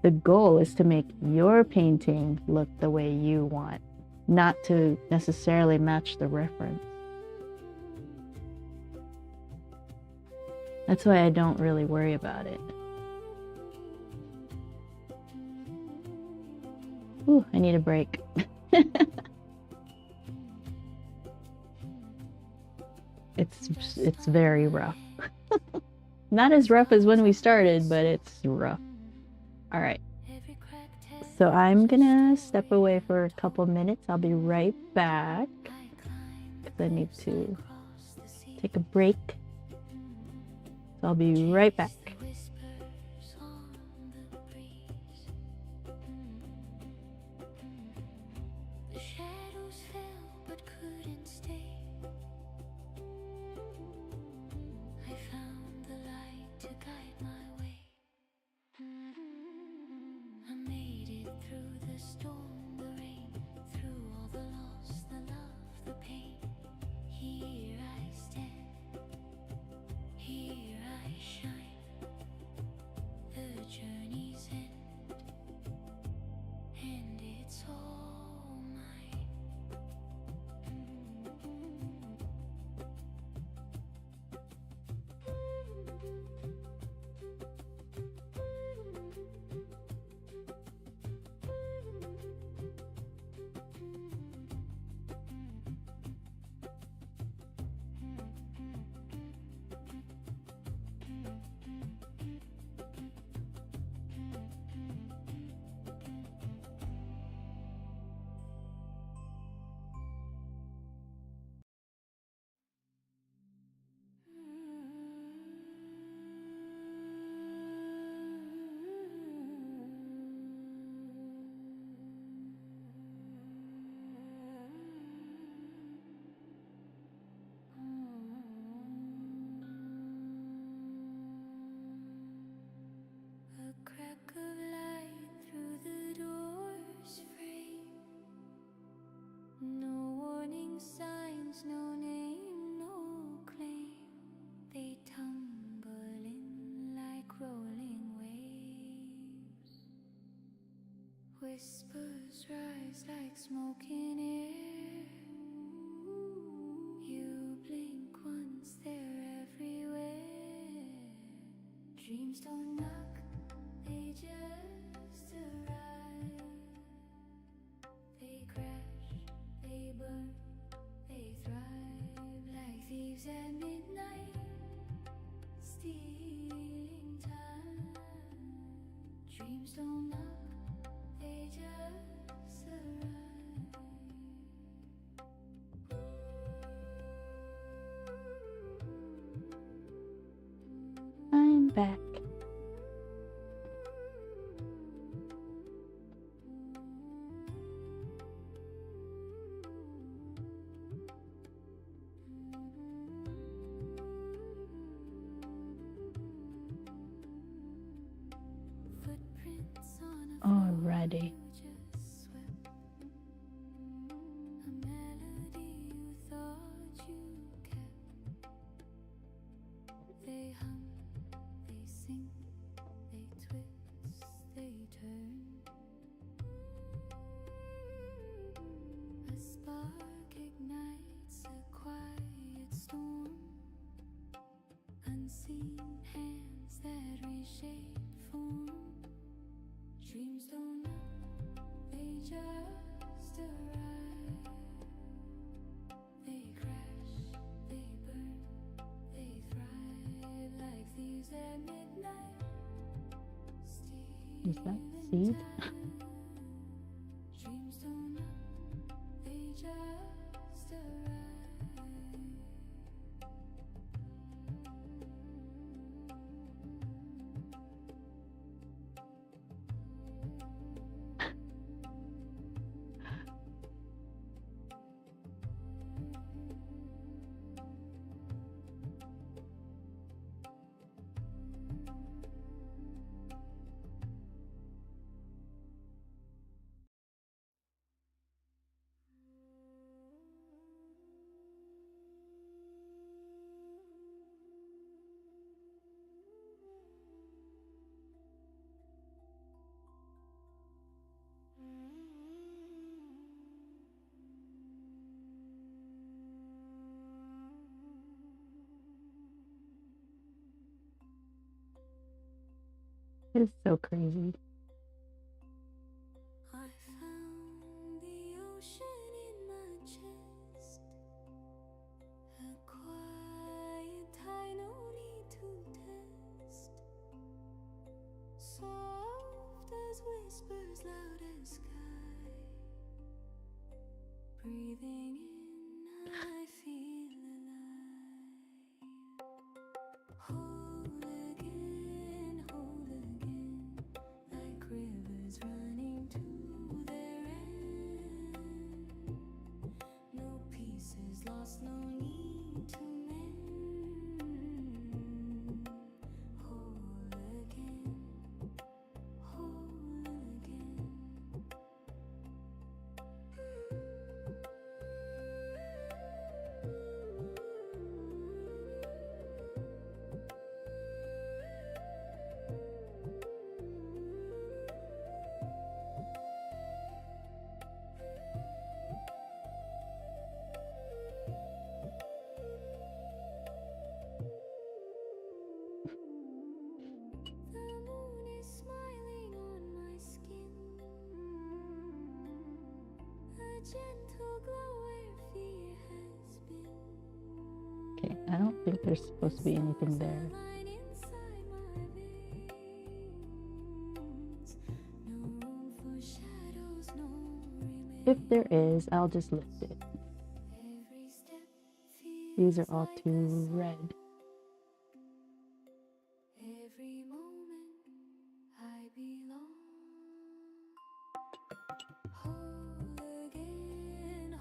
B: The goal is to make your painting look the way you want, not to necessarily match the reference. That's why I don't really worry about it. Ooh, I need a break. It's very rough. Not as rough as when we started, but it's rough. All right. So I'm gonna step away for a couple minutes. I'll be right back because I need to take a break. So I'll be right back.
A: The shadows fell but couldn't stay. I found the light to guide my way. I made it through the storm, the rain, through all the loss, the love, the pain. Here I stand, here I shine. The journey's end, and it's all mine. A crack of light through the door's frame. No warning signs, no name, no claim. They tumble in like rolling waves. Whispers rise like smoke in air. You blink once, they're everywhere. Dreams don't knock, they just arrive. They crash, they burn, they thrive like thieves at midnight, stealing time. Dreams don't knock, they just arrive.
B: I'm back.
A: Footprints on a
B: Alrighty.
A: just swept. A melody you thought you kept. They hum, they sing, they twist, they turn. A spark ignites a quiet storm. Unseen hands that reshape form. Dreams don't knock, they just arrive. They crash, they burn, they thrive like thieves at midnight.
B: Is that seed?
A: Dreams don't knock, they just arrive.
B: It's so crazy.
A: I found the ocean in my chest. A quiet high, no need to test. Soft as whispers, loud as sky. Breathing in, I feel alive. Whole again, like rivers running to their end. No pieces lost, no need to mend. Whole again, whole again. The moon is smiling on my skin. A gentle glow where fear has been.
B: Okay, I don't think there's supposed to be anything there.
A: Sunlight inside my veins. No room for shadows, no remains.
B: If there is, I'll just lift it.
A: Every step
B: These are
A: feels
B: all
A: like
B: too
A: a song.
B: red.
A: Every moment I belong. Whole again,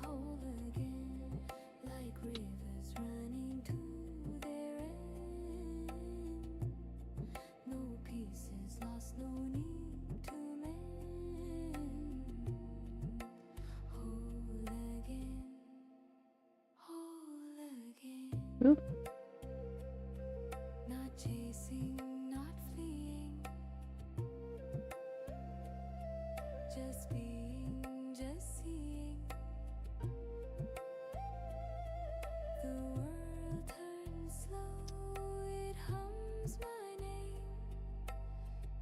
A: like rivers running to their end. No pieces lost, no need to mend. Whole again, whole again.
B: Oop.
A: Not chasing, not fleeing. Just being, just seeing. The world turns slow, it hums my name.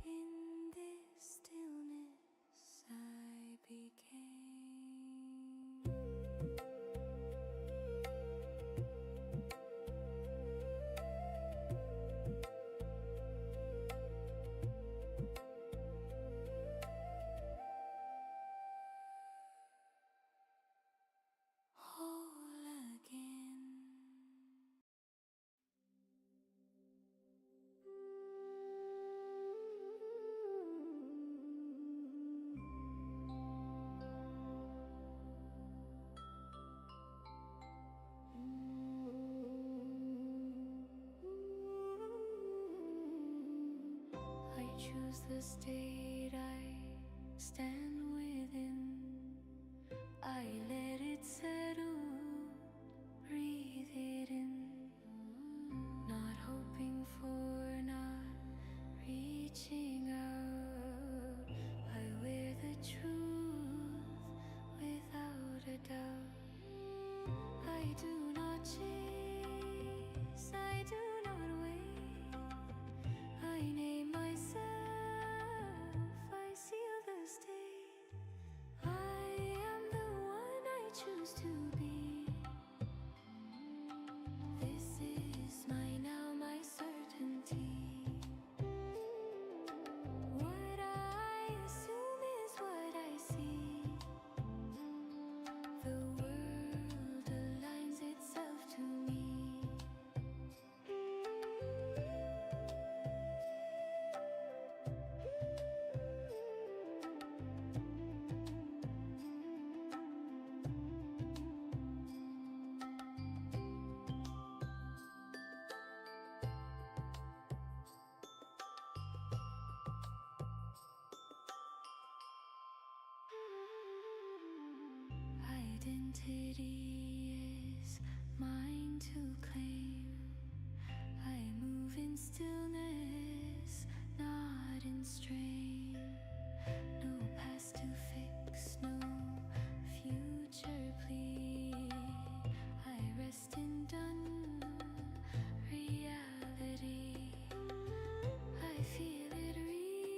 A: In this stillness I became. Whole again. I choose the state I stand within. I let it settle, breathe it in. Not hoping for, not reaching out. I wear the truth without a doubt. I do not chase, I do not wait. I name myself, I seal the state. I am the one I choose to be. This is my now, my certainty. What I assume is what I see. The world aligns itself to me. Identity is mine to claim. I move in stillness, not in strain. No past to fix, no future plea. I rest in done reality. I feel it real.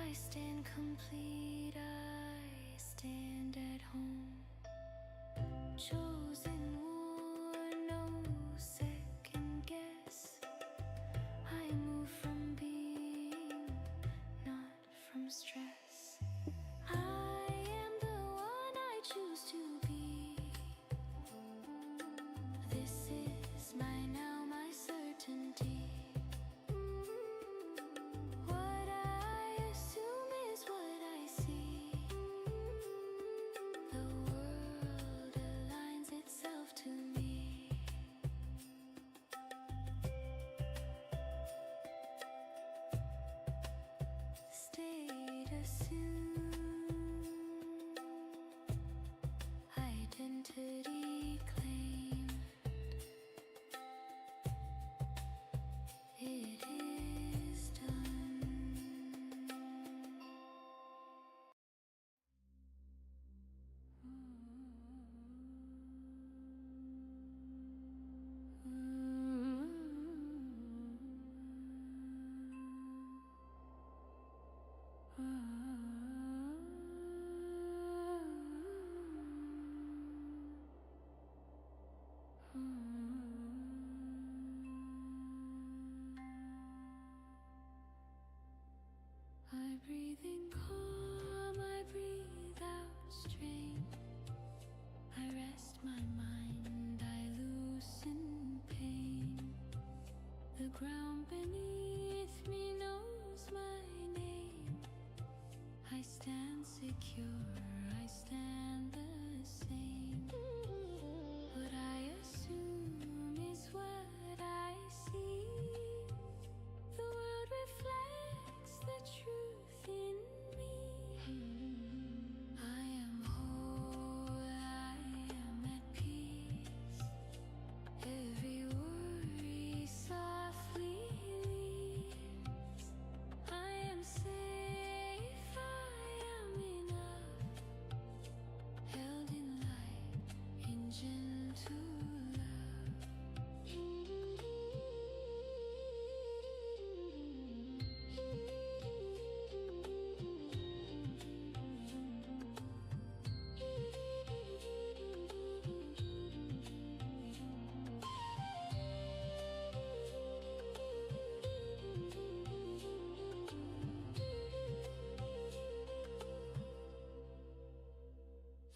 A: I stand complete, I stand at home. Chosen one, no second guess. I move from being, not from stress. I am the one I choose to be. This is my now, my certainty. What I assume is what I see. The world aligns itself to me. State assumed, identity claimed. It is done. I breathe in calm, I breathe out strain. I rest my mind, I loosen pain. The ground beneath me knows my name. I stand secure, I stand the same. What I assume is what I see. The world reflects the truth in me. I am whole, I am at peace. Every worry softly leaves. I am safe, I am enough. Held in light, in gentle love.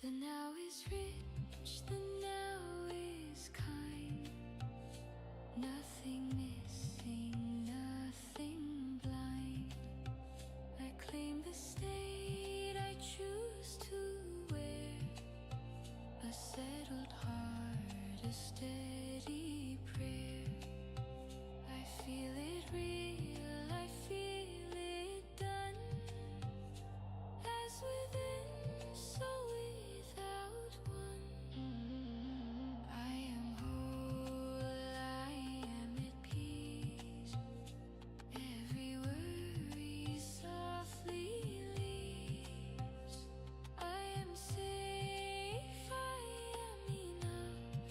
A: The now is rich, the now is kind. Nothing missing, nothing blind. I claim the state I choose to wear. A settled heart, a steady prayer. I feel it real, I feel it done. As within, so without one. I am whole, I am at peace. Every worry softly leaves. I am safe, I am enough.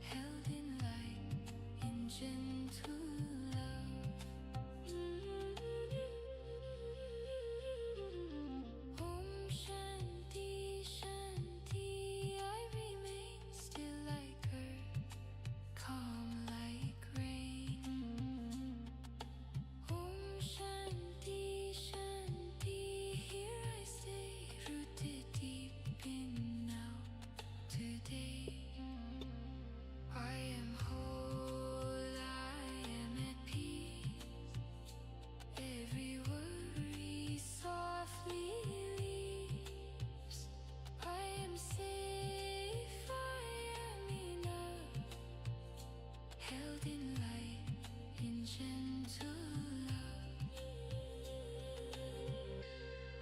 A: Held in light, in gentle love. Om Shanti Shanti, I remain still like earth, calm like rain. Om Shanti Shanti, here I stay, rooted deep in now, today. I am whole, I am at peace. Every worry softly leaves. I am safe, I am enough. Held in light, in gentle love.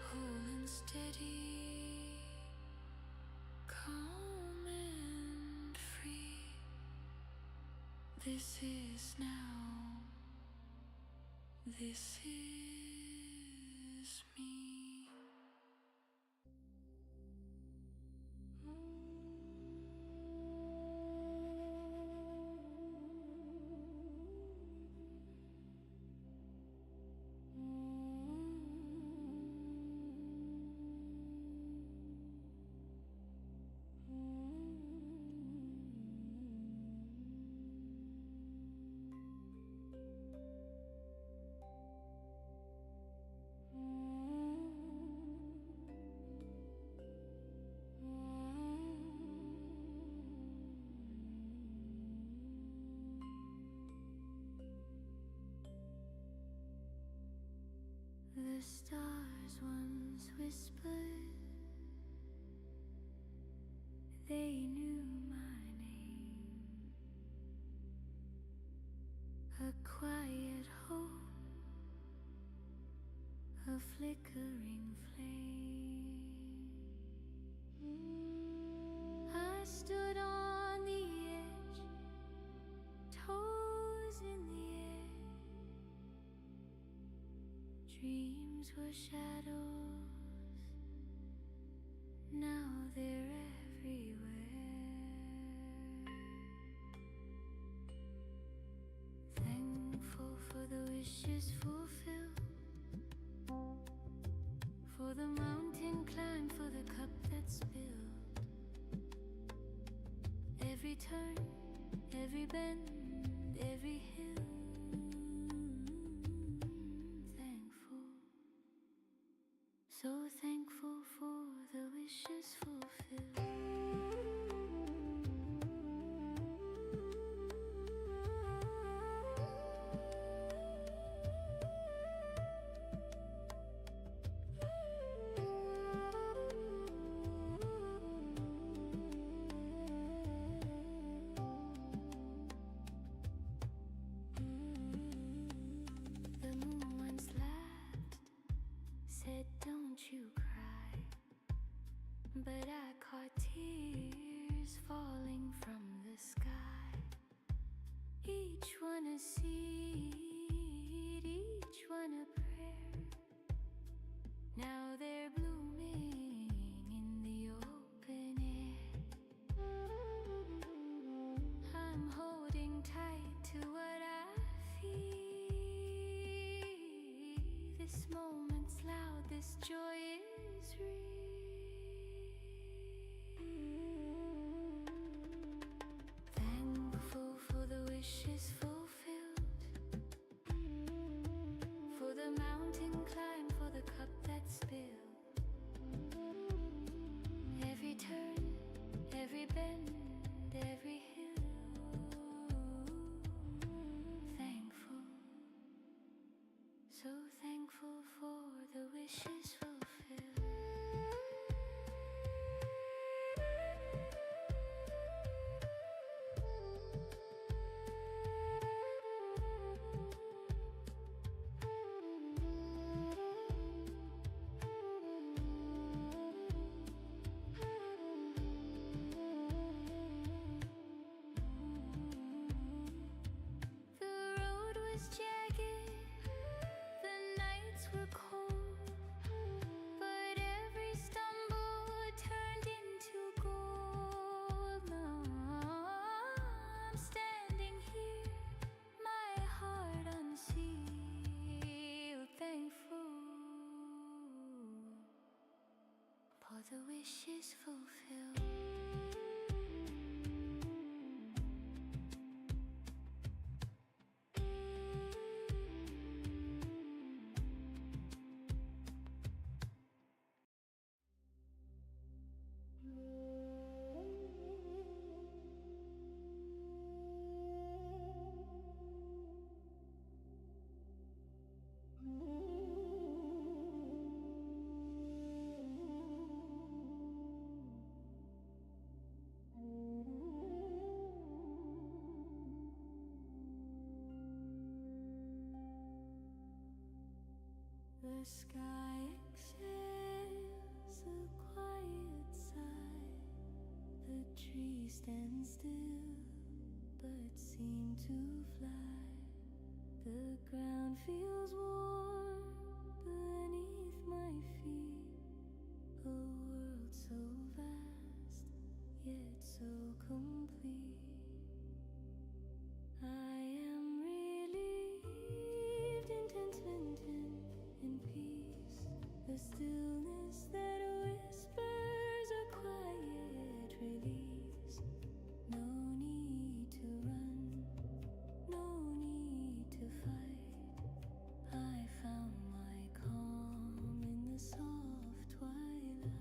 A: Whole and steady, calm and free. This is now, this is me. The stars once whispered, they knew my name. A quiet hope, a flickering flame. I stood on the edge, toes in the air. Dreams were shadows, now they're everywhere. Thankful for the wishes fulfilled, for the mountain climb, for the cup that's spilled. Every turn, every bend, every hill. Thankful, so thankful for the wishes fulfilled. Said, don't you cry, but I caught tears falling from the sky. Each one a seed, each one a prayer. Now they're blooming in the open air. I'm holding tight to what I feel. This moment's loud, this joy is real. Thankful for the wishes fulfilled, for the mountain climb, for the cup that's spilled. Every turn, every bend, every hill. Thankful, so thankful for the wishes fulfilled. The road was jagged, the nights were cold, but every stumble turned into gold. Now I'm standing here, my heart unsealed. Thankful for the wishes fulfilled. The sky exhales a quiet sigh. The trees stand still but seem to fly. The ground feels warm beneath my feet. A world so vast yet so complete. I am relieved in contentment and peace. The stillness that whispers a quiet release. No need to run, no need to fight. I found my calm in the soft twilight.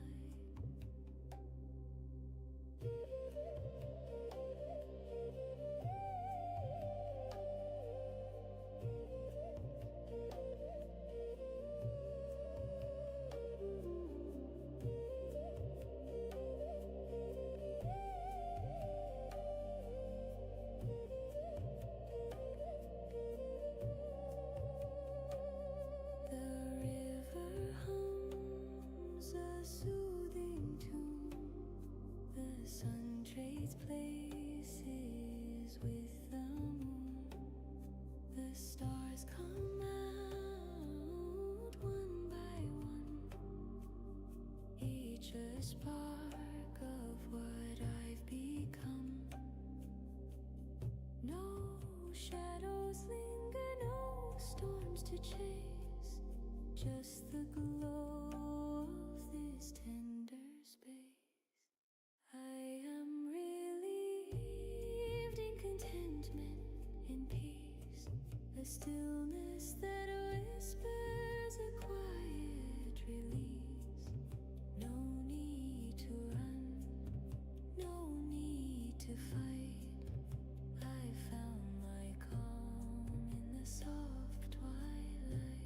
A: spark of what I've become. No shadows linger, no storms to chase, just the glow of this tender space. I am relieved in contentment, in peace, a stillness that whispers a quiet release. No need to run, no need to fight. I found my calm in the soft twilight.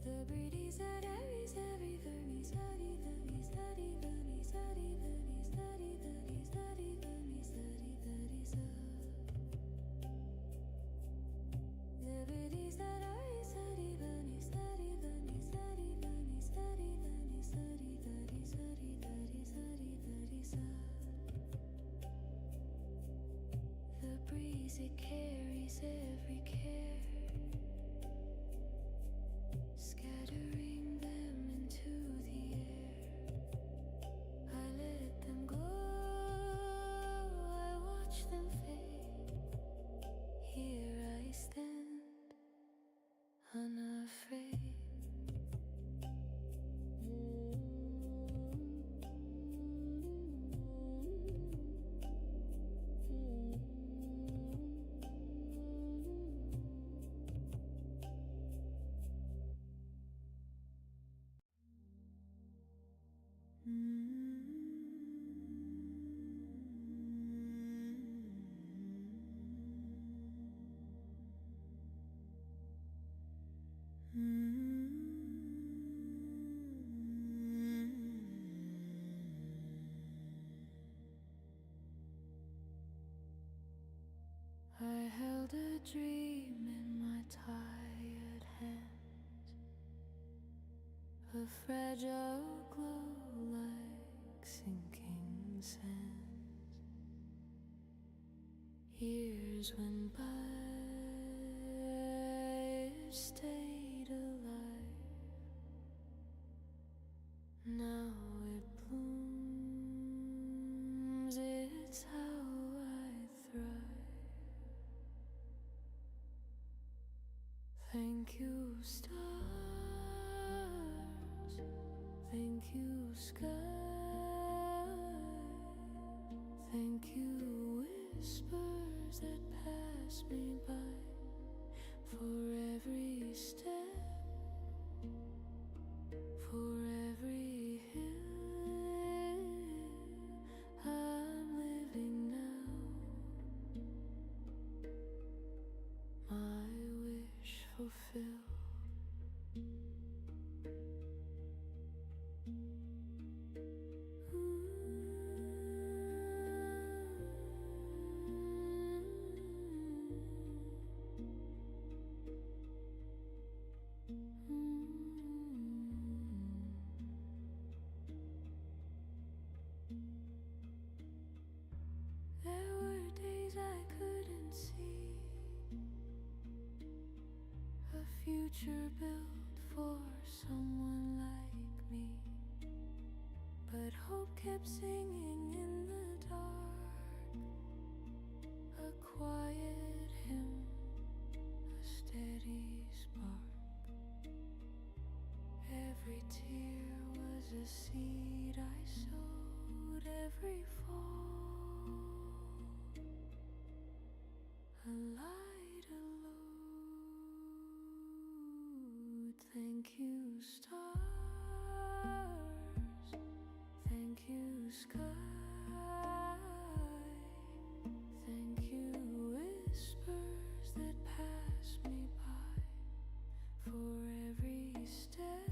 A: The breeze that every vermis, study vermis, study vermis, study vermis, study vermis, study vermis, study vermis. The breeze that every study vermis, study vermis, study vermis, study vermis, study vermis, study vermis, study vermis. The breeze, it carries every care, scattering them into the air. I let them go, I watch them fade. Here I stand, unafraid. I held a dream in my tired hands, a fragile glow like sinking sands. Years went by, it stayed alive. Now it blooms, it's how I thrive. Thank you, stars. Thank you, sky. Thank you, whispers that pass me by. For every step, for every hill I'm living now. My wish fulfilled. There were days I couldn't see a future built for someone like me, but hope kept singing in the dark, a quiet hymn, a steady spark. Every tear was a seed I sowed, every fall a light, a load. Thank you, stars. Thank you, sky. Thank you, whispers that pass me by. For every step,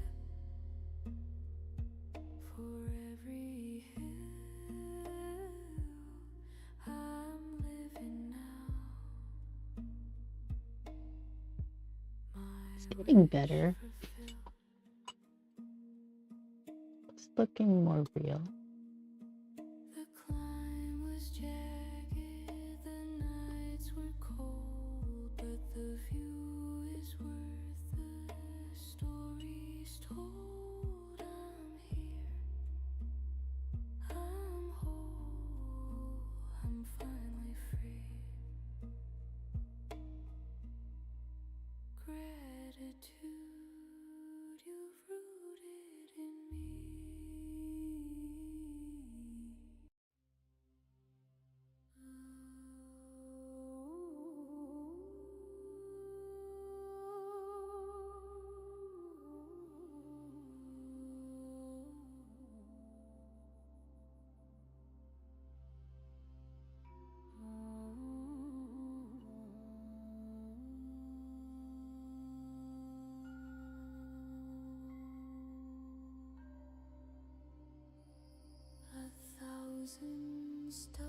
A: for every hill I'm living now.
B: It's getting better. It's looking more real.
A: gratitude you've rooted in me. A thousand stars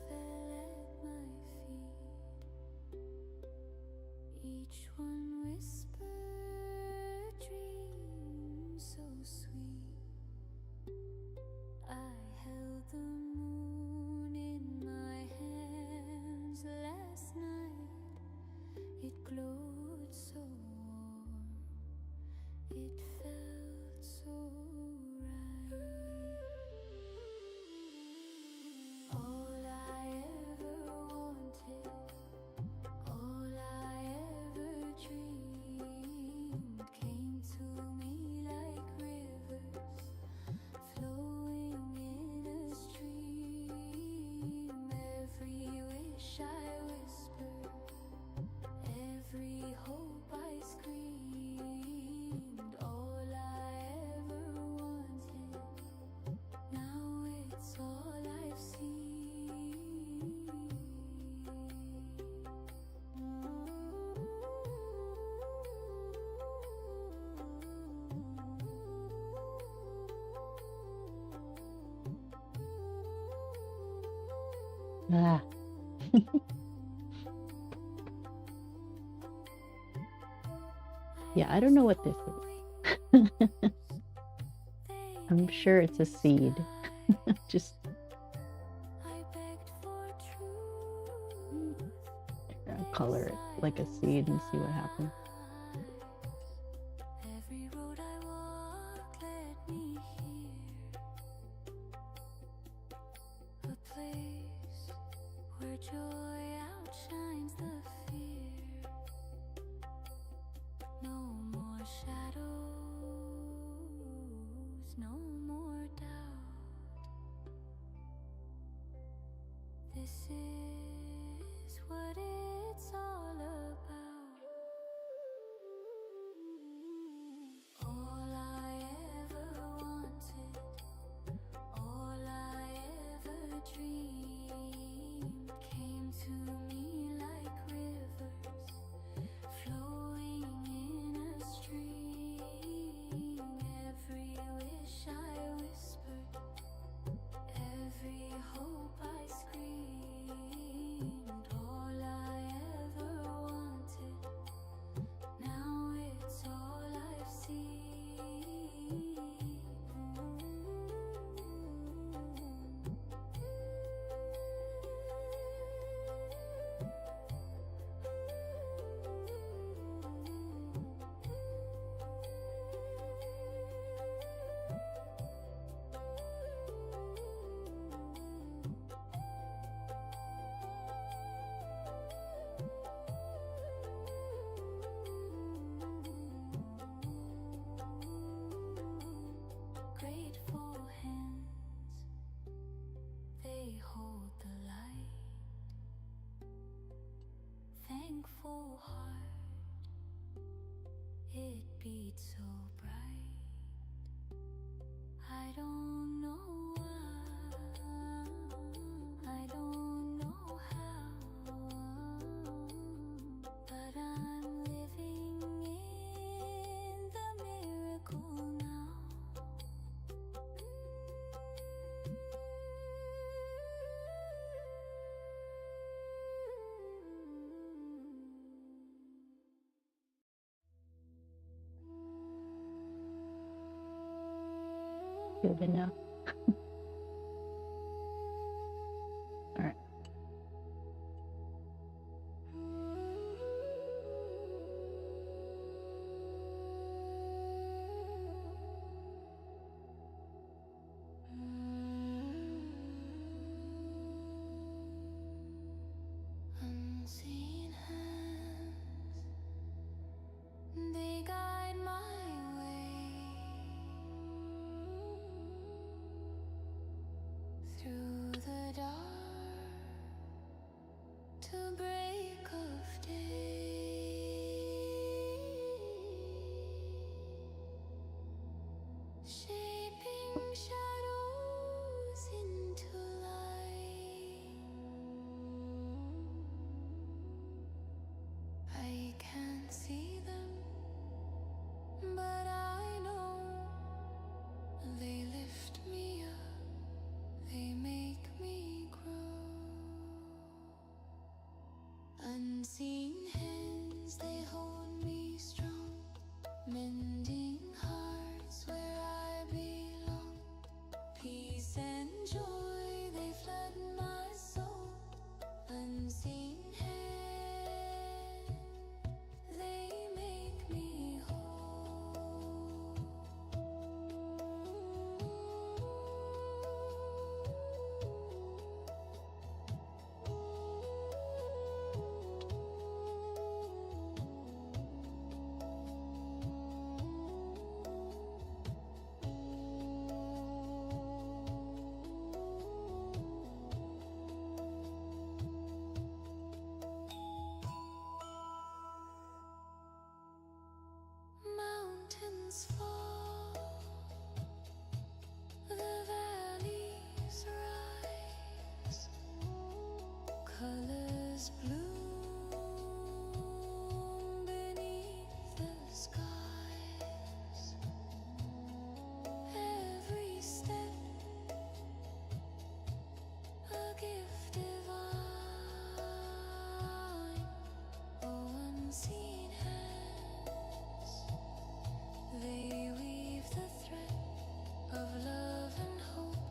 A: fell at my feet, each one whispered dreams so sweet. I held the moon in my hands last night. It glowed so warm, it felt so right. All I ever wanted, all I ever dreamed came to me like rivers flowing in a stream. Every wish I whispered, every hope I screamed, all I ever wanted, now it's all I've seen.
B: Ah. Yeah, I don't know what this is. I'm sure it's a seed. Just color it like a seed and see what happens.
A: Every road I walk led me here, a place where joy outshines the fear. No more shadows, no more doubt. This is what it's all about. All I ever wanted, all I ever dreamed came to me like rivers flowing in a stream. Every wish I whispered, every hope I screamed, all I ever wanted, now it's all I've seen. Grateful hands, they hold the light. Thankful heart, it beats so bright. I don't know why, I don't know how, but I'm living in the miracle now.
B: Good enough. All right.
A: Unseen hands can't see them, but I know they lift me up, they make me grow. Unseen hands, they hold me strong, mending hearts where I belong. Peace and joy, they flood my soul. Unseen hands, they make me whole. Mountains fall, the valleys rise, colors bloom beneath the skies. Every step a gift divine. Oh, unseen hands, they weave the thread of love and hope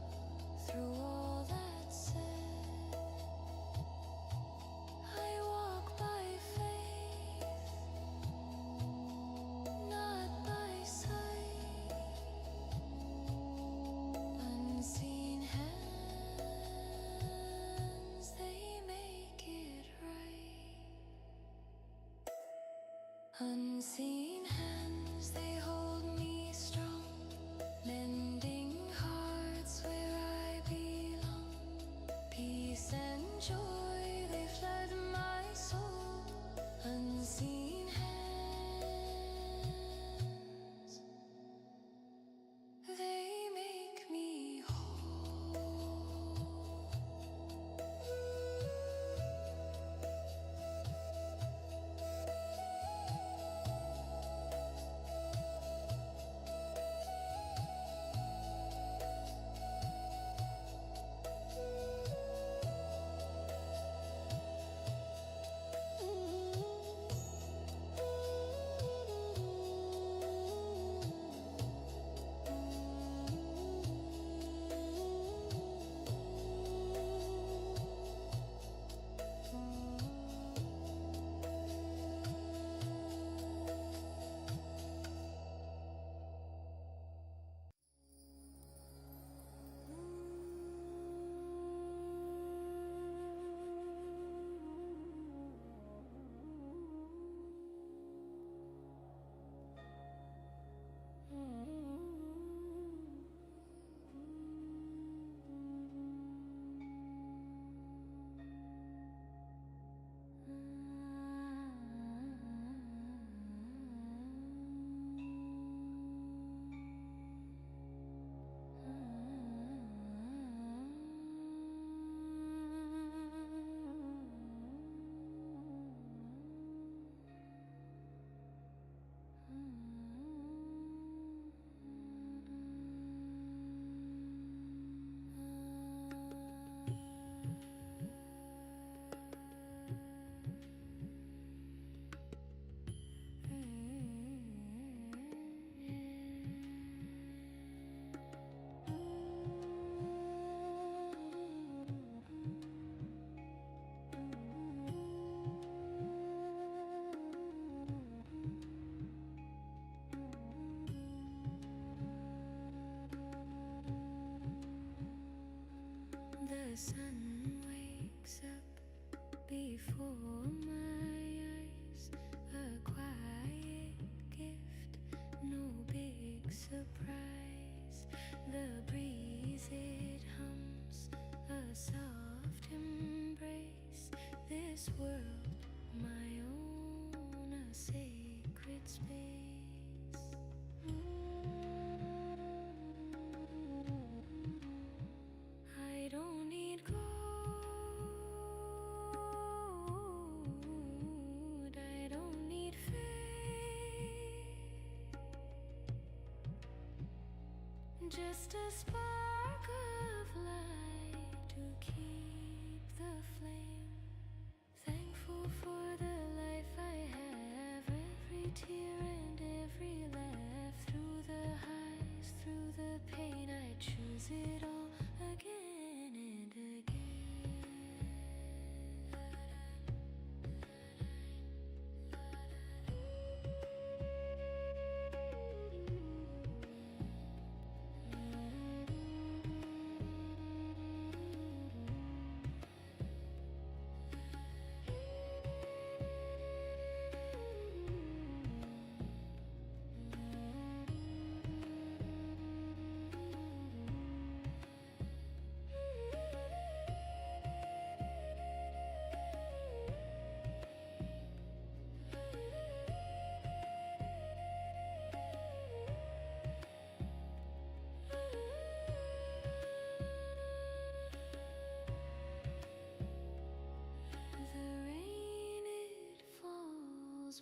A: through all that's said. I walk by faith, not by sight. Unseen hands, they make it right. Unseen hands, they hold me strong, mending hearts where I belong. Peace and joy, they flood my soul. Unseen hands, they make me whole. The sun wakes up before my eyes, a quiet gift, no big surprise. The breeze, it hums a soft embrace. This world, my own, a sacred space. I don't need gold, I don't need fame. just a spark of light to keep the flame. Thankful for the life I have, every tear and every laugh. Through the highs, through the pain, I choose it all again and again.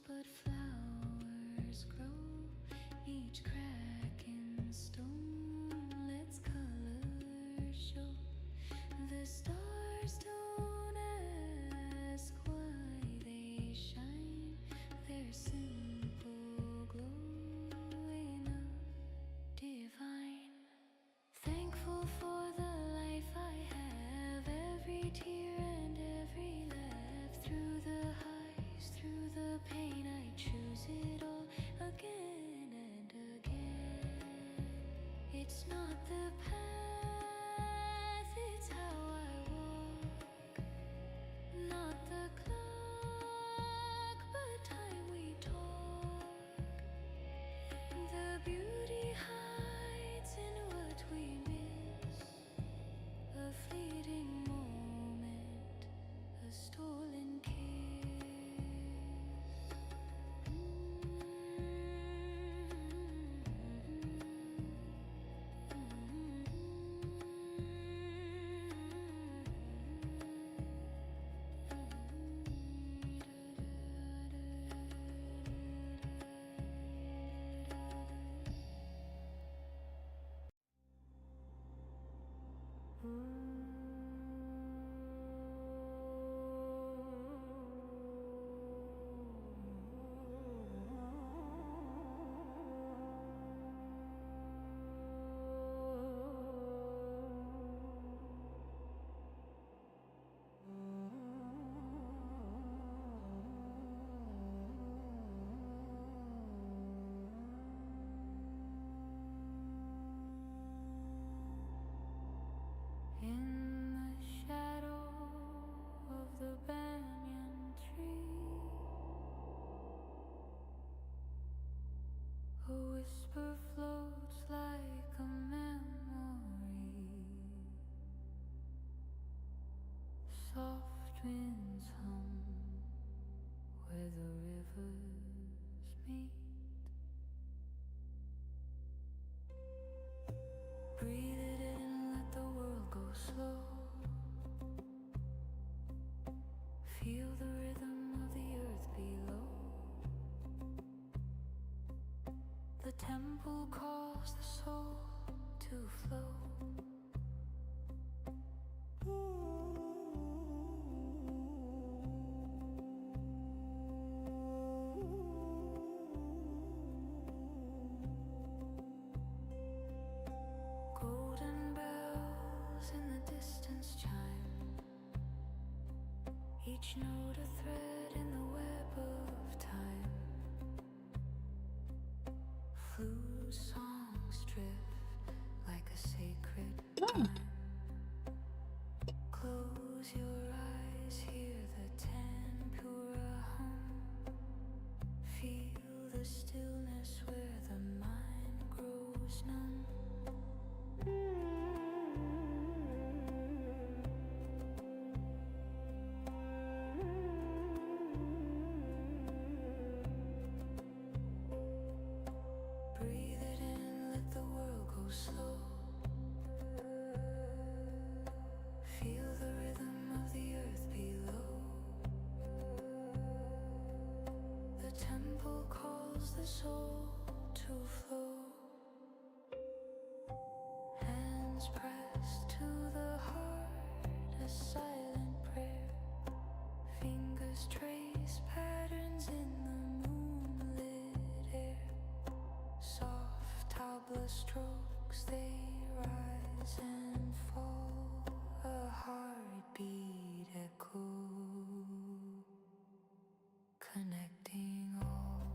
A: But flowers grow, each crack in stone lets color show. The stars don't ask why they shine, their simple glow enough divine. Thankful for the life I have, every tear and every laugh. Through the highs, through the pain, I choose it all again and again. It's not the path, it's how I walk. Not the clock, but time we talk. The beauty hides in what we miss, a fleeting moment, a stolen kiss. In the shadow of the banyan tree, a whisper floats like a memory. Soft winds hum where the rivers meet. Breathe it in, let the world go slow. Feel the rhythm of the earth below. The temple calls the soul to flow. Golden bells in the distance chime, each note a thread in the web of time. Flute songs drift like a sacred rhyme. Close your eyes, hear the tempura hum. Feel the stillness where the mind grows numb. Breathe it in, let the world go slow. Feel the rhythm of the earth below. The temple calls the soul to flow. hands pressed to the heart, a silent prayer. Fingers trace patterns in the moonlit air. Soft tabla strokes, they rise and fall, a heartbeat echo, connecting all.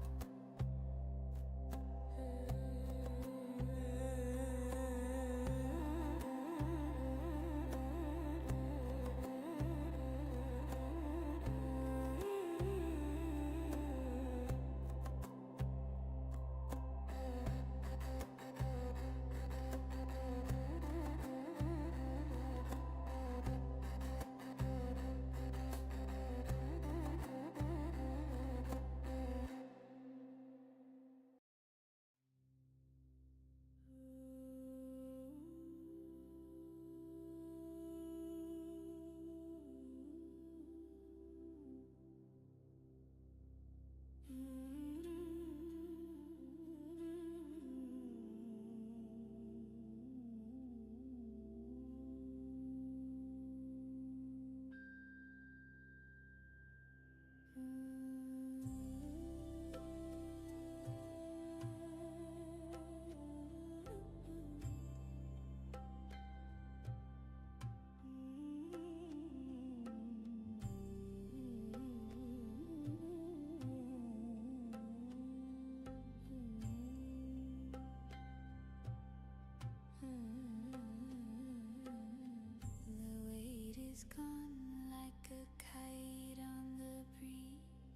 A: The weight is gone like a kite on the breeze.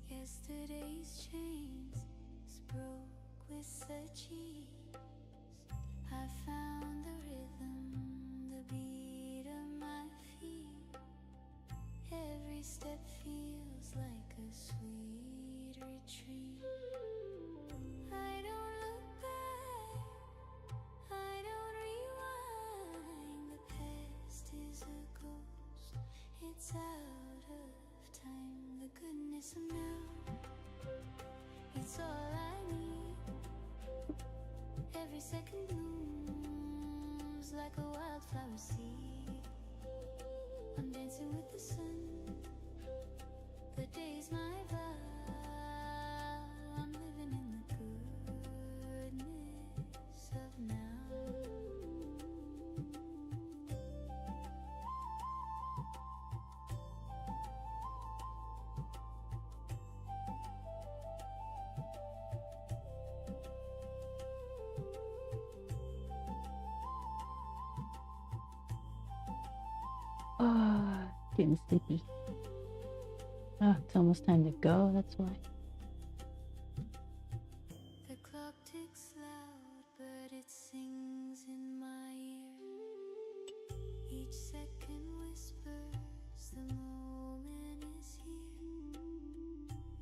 A: Yesterday's chains broke with such ease. I found the rhythm, the beat of my feet. Every step feels like a sweet retreat. I don't look back, I don't rewind. The past is a ghost, it's out of time. The goodness of now, it's all I need. Every second blooms like a wildflower seed. I'm dancing with the sun, the day's my vow. I'm living in the goodness of now.
B: Oh, getting sleepy. Oh, it's almost time to go, that's why.
A: The clock ticks loud, but it sings in my ear. Each second whispers, the moment is here.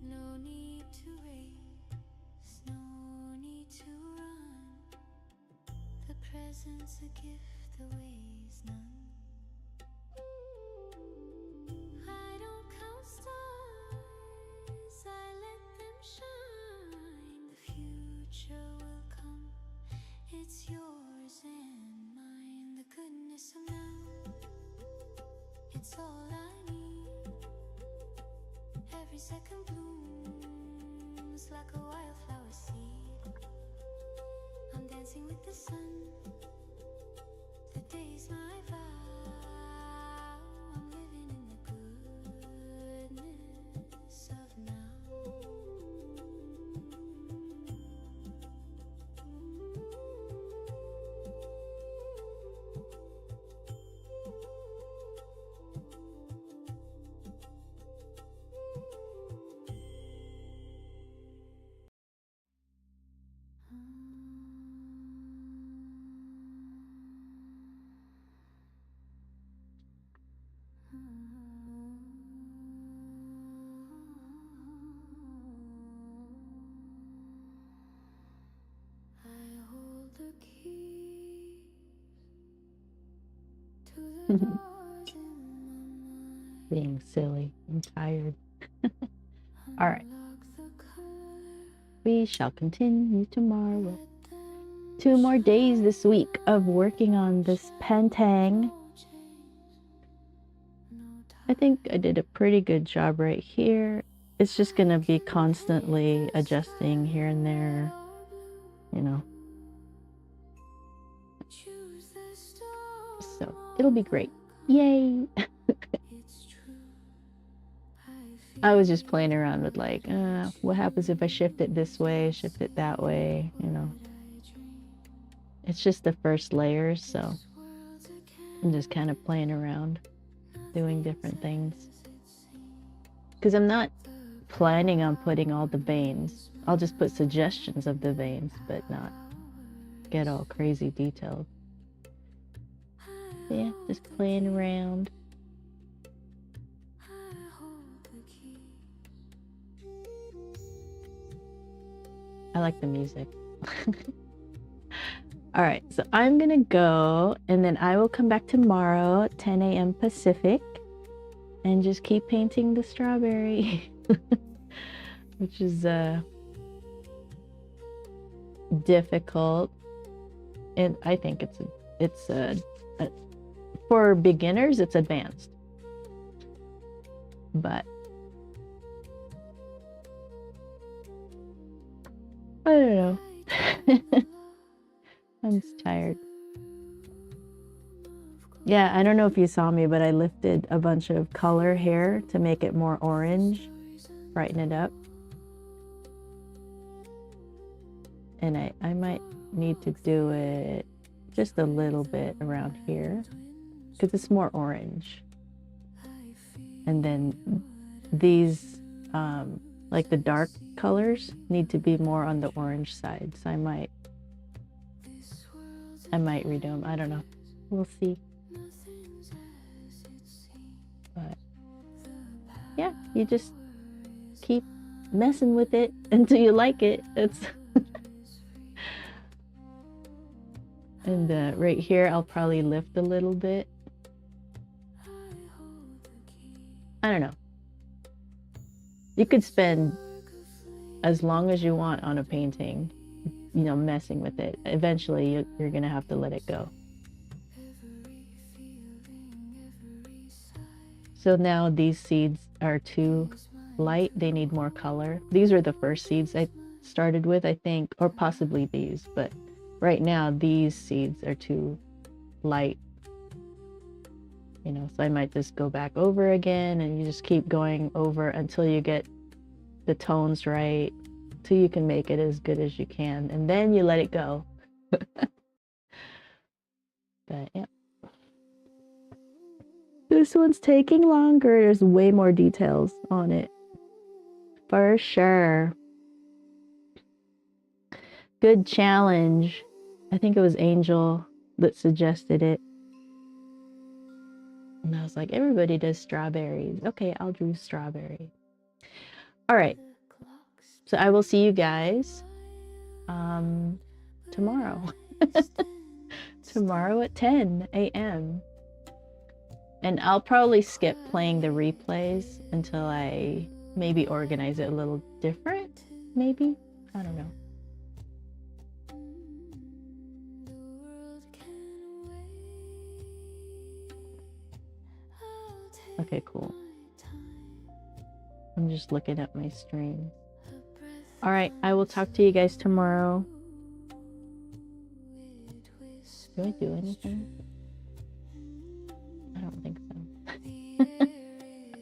A: No need to race, no need to run. The present's a gift, the way's none. I don't count stars, I let them shine. The future will come, it's yours and mine. The goodness of now, it's all I need. Every second blooms like a wildflower seed. I'm dancing with the sun, the day's my vow. I'm living in the goodness of now. I hold the keys to the doors in my mind.
B: Being silly. I'm tired. Alright.
A: Unlock the color,
B: We shall continue tomorrow.
A: let them
B: 2 more days this week of working on this painting. I think I did a pretty good job right here. It's just gonna be constantly adjusting here and there, you know. So it'll be great. Yay! I was just playing around with like, what happens if I shift it this way, shift it that way, you know. It's just the first layer, so I'm just kind of playing around, doing different things. Because I'm not planning on putting all the veins. I'll just put suggestions of the veins, but not get all crazy detailed. Yeah, just playing around. I like the music. All right, so I'm gonna go and then I will come back tomorrow at 10 a.m. Pacific and just keep painting the strawberry, which is difficult. And I think it's for beginners, it's advanced. But I don't know. I'm just tired. Yeah, I don't know if you saw me, but I lifted a bunch of color here to make it more orange, brighten it up. And I might need to do it just a little bit around here because it's more orange. And then these, like the dark colors need to be more on the orange side. So I might redo them. I don't know. We'll see. But yeah, you just keep messing with it until you like it. It's and right here, I'll probably lift a little bit. I don't know. You could spend as long as you want on a painting, you know, messing with it. Eventually, you're gonna have to let it go. So now these seeds are too light. They need more color. These are the first seeds I started with, I think, or possibly these, but right now these seeds are too light. You know, so I might just go back over again and you just keep going over until you get the tones right, till you can make it as good as you can, and then you let it go. But yeah. This one's taking longer. There's way more details on it. For sure. Good challenge. I think it was Angel that suggested it. And I was like, everybody does strawberries. Okay, I'll do strawberry. All right. So I will see you guys tomorrow. Tomorrow at 10 a.m. And I'll probably skip playing the replays until I maybe organize it a little different. Maybe? I don't know. Okay, cool. I'm just looking at my stream. All right, I will talk to you guys tomorrow. Do I do anything? I don't think so. All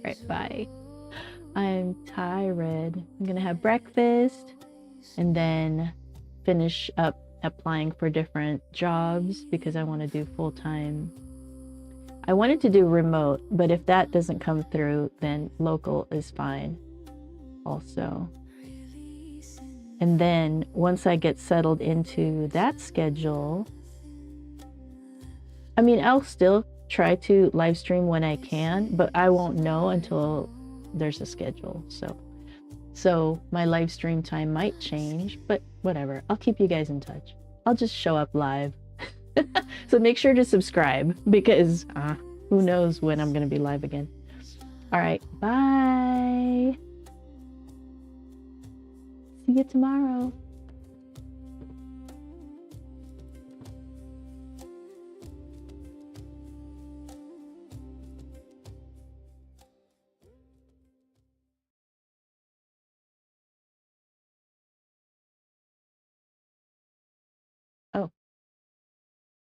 B: right, bye. I'm tired. I'm gonna have breakfast and then finish up applying for different jobs because I want to do full-time. I wanted to do remote, but if that doesn't come through, then local is fine also. And then once I get settled into that schedule, I mean, I'll still try to live stream when I can, but I won't know until there's a schedule. So my live stream time might change, but whatever. I'll keep you guys in touch. I'll just show up live. So make sure to subscribe because who knows when I'm going to be live again. All right. Bye. See you tomorrow.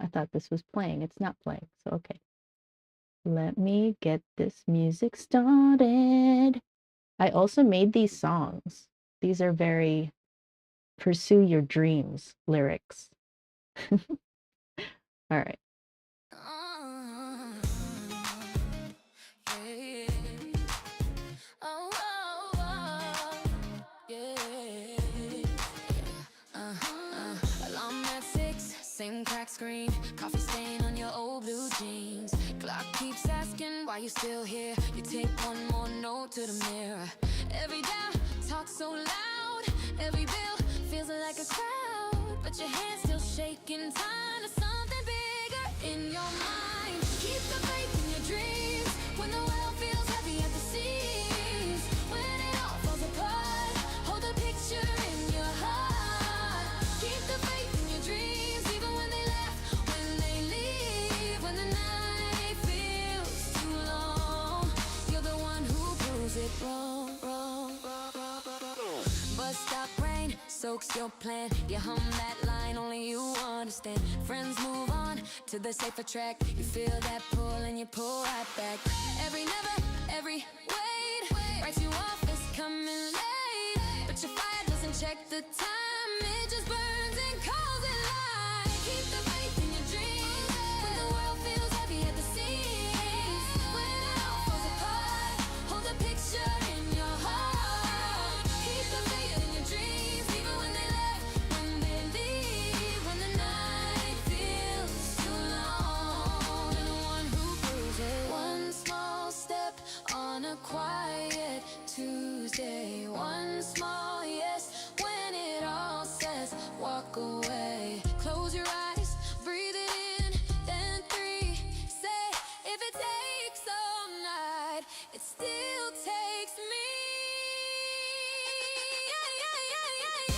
B: I thought this was playing. It's not playing, so okay. Let me get this music started. I also made these songs. These are very pursue your dreams lyrics. All right.
A: Alarm at 6, same crack screen, coffee stain on your old blue jeans. Clock keeps asking why you still here. You take one more note to the mirror. Every doubt talks so loud. Every bill feels like a crowd, but your hand's still shaking. Time to something bigger in your mind. Keep the faith in your dreams when the world feels heavy at the seams. When it all falls apart, hold the picture in your heart. Keep the faith in your dreams, even when they laugh, when they leave, when the night feels too long. You're the one who proves it wrong, wrong, wrong, wrong, wrong. Bus stop rain soaks your plan. You hum that line only you understand. Friends move on to the safer track. You feel that pull and you pull right back. Every never, every wait writes you off as coming late, but your fire doesn't check the time. It just burns and calls it light. Keep the faith in your dreams when the world feels heavy at the seams. When it all falls apart, hold the picture in your heart. Keep the faith in your dreams, even when they left, when they leave, when the night feels too long. You're the one who proves it. One small step on a quiet Tuesday. One small yes when it all says walk away. Close your eyes, breathe it in, then 3. Say if it takes all night, it still takes me.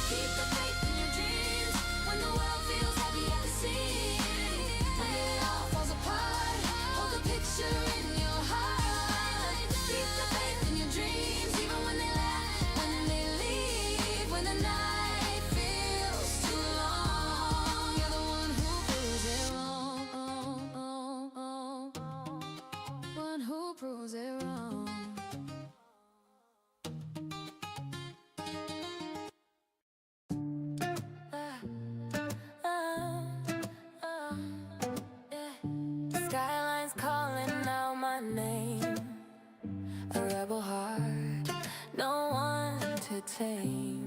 A: Keep the faith in your dreams when the world feels heavy at the seams. When it all falls apart, hold the picture in your heart. Keep the faith in your dreams, even when they laugh, when they leave, when the night feels too long. You're the one who proves it wrong, one who proves it wrong. Skyline's calling out my name. A rebel heart, no one to tame.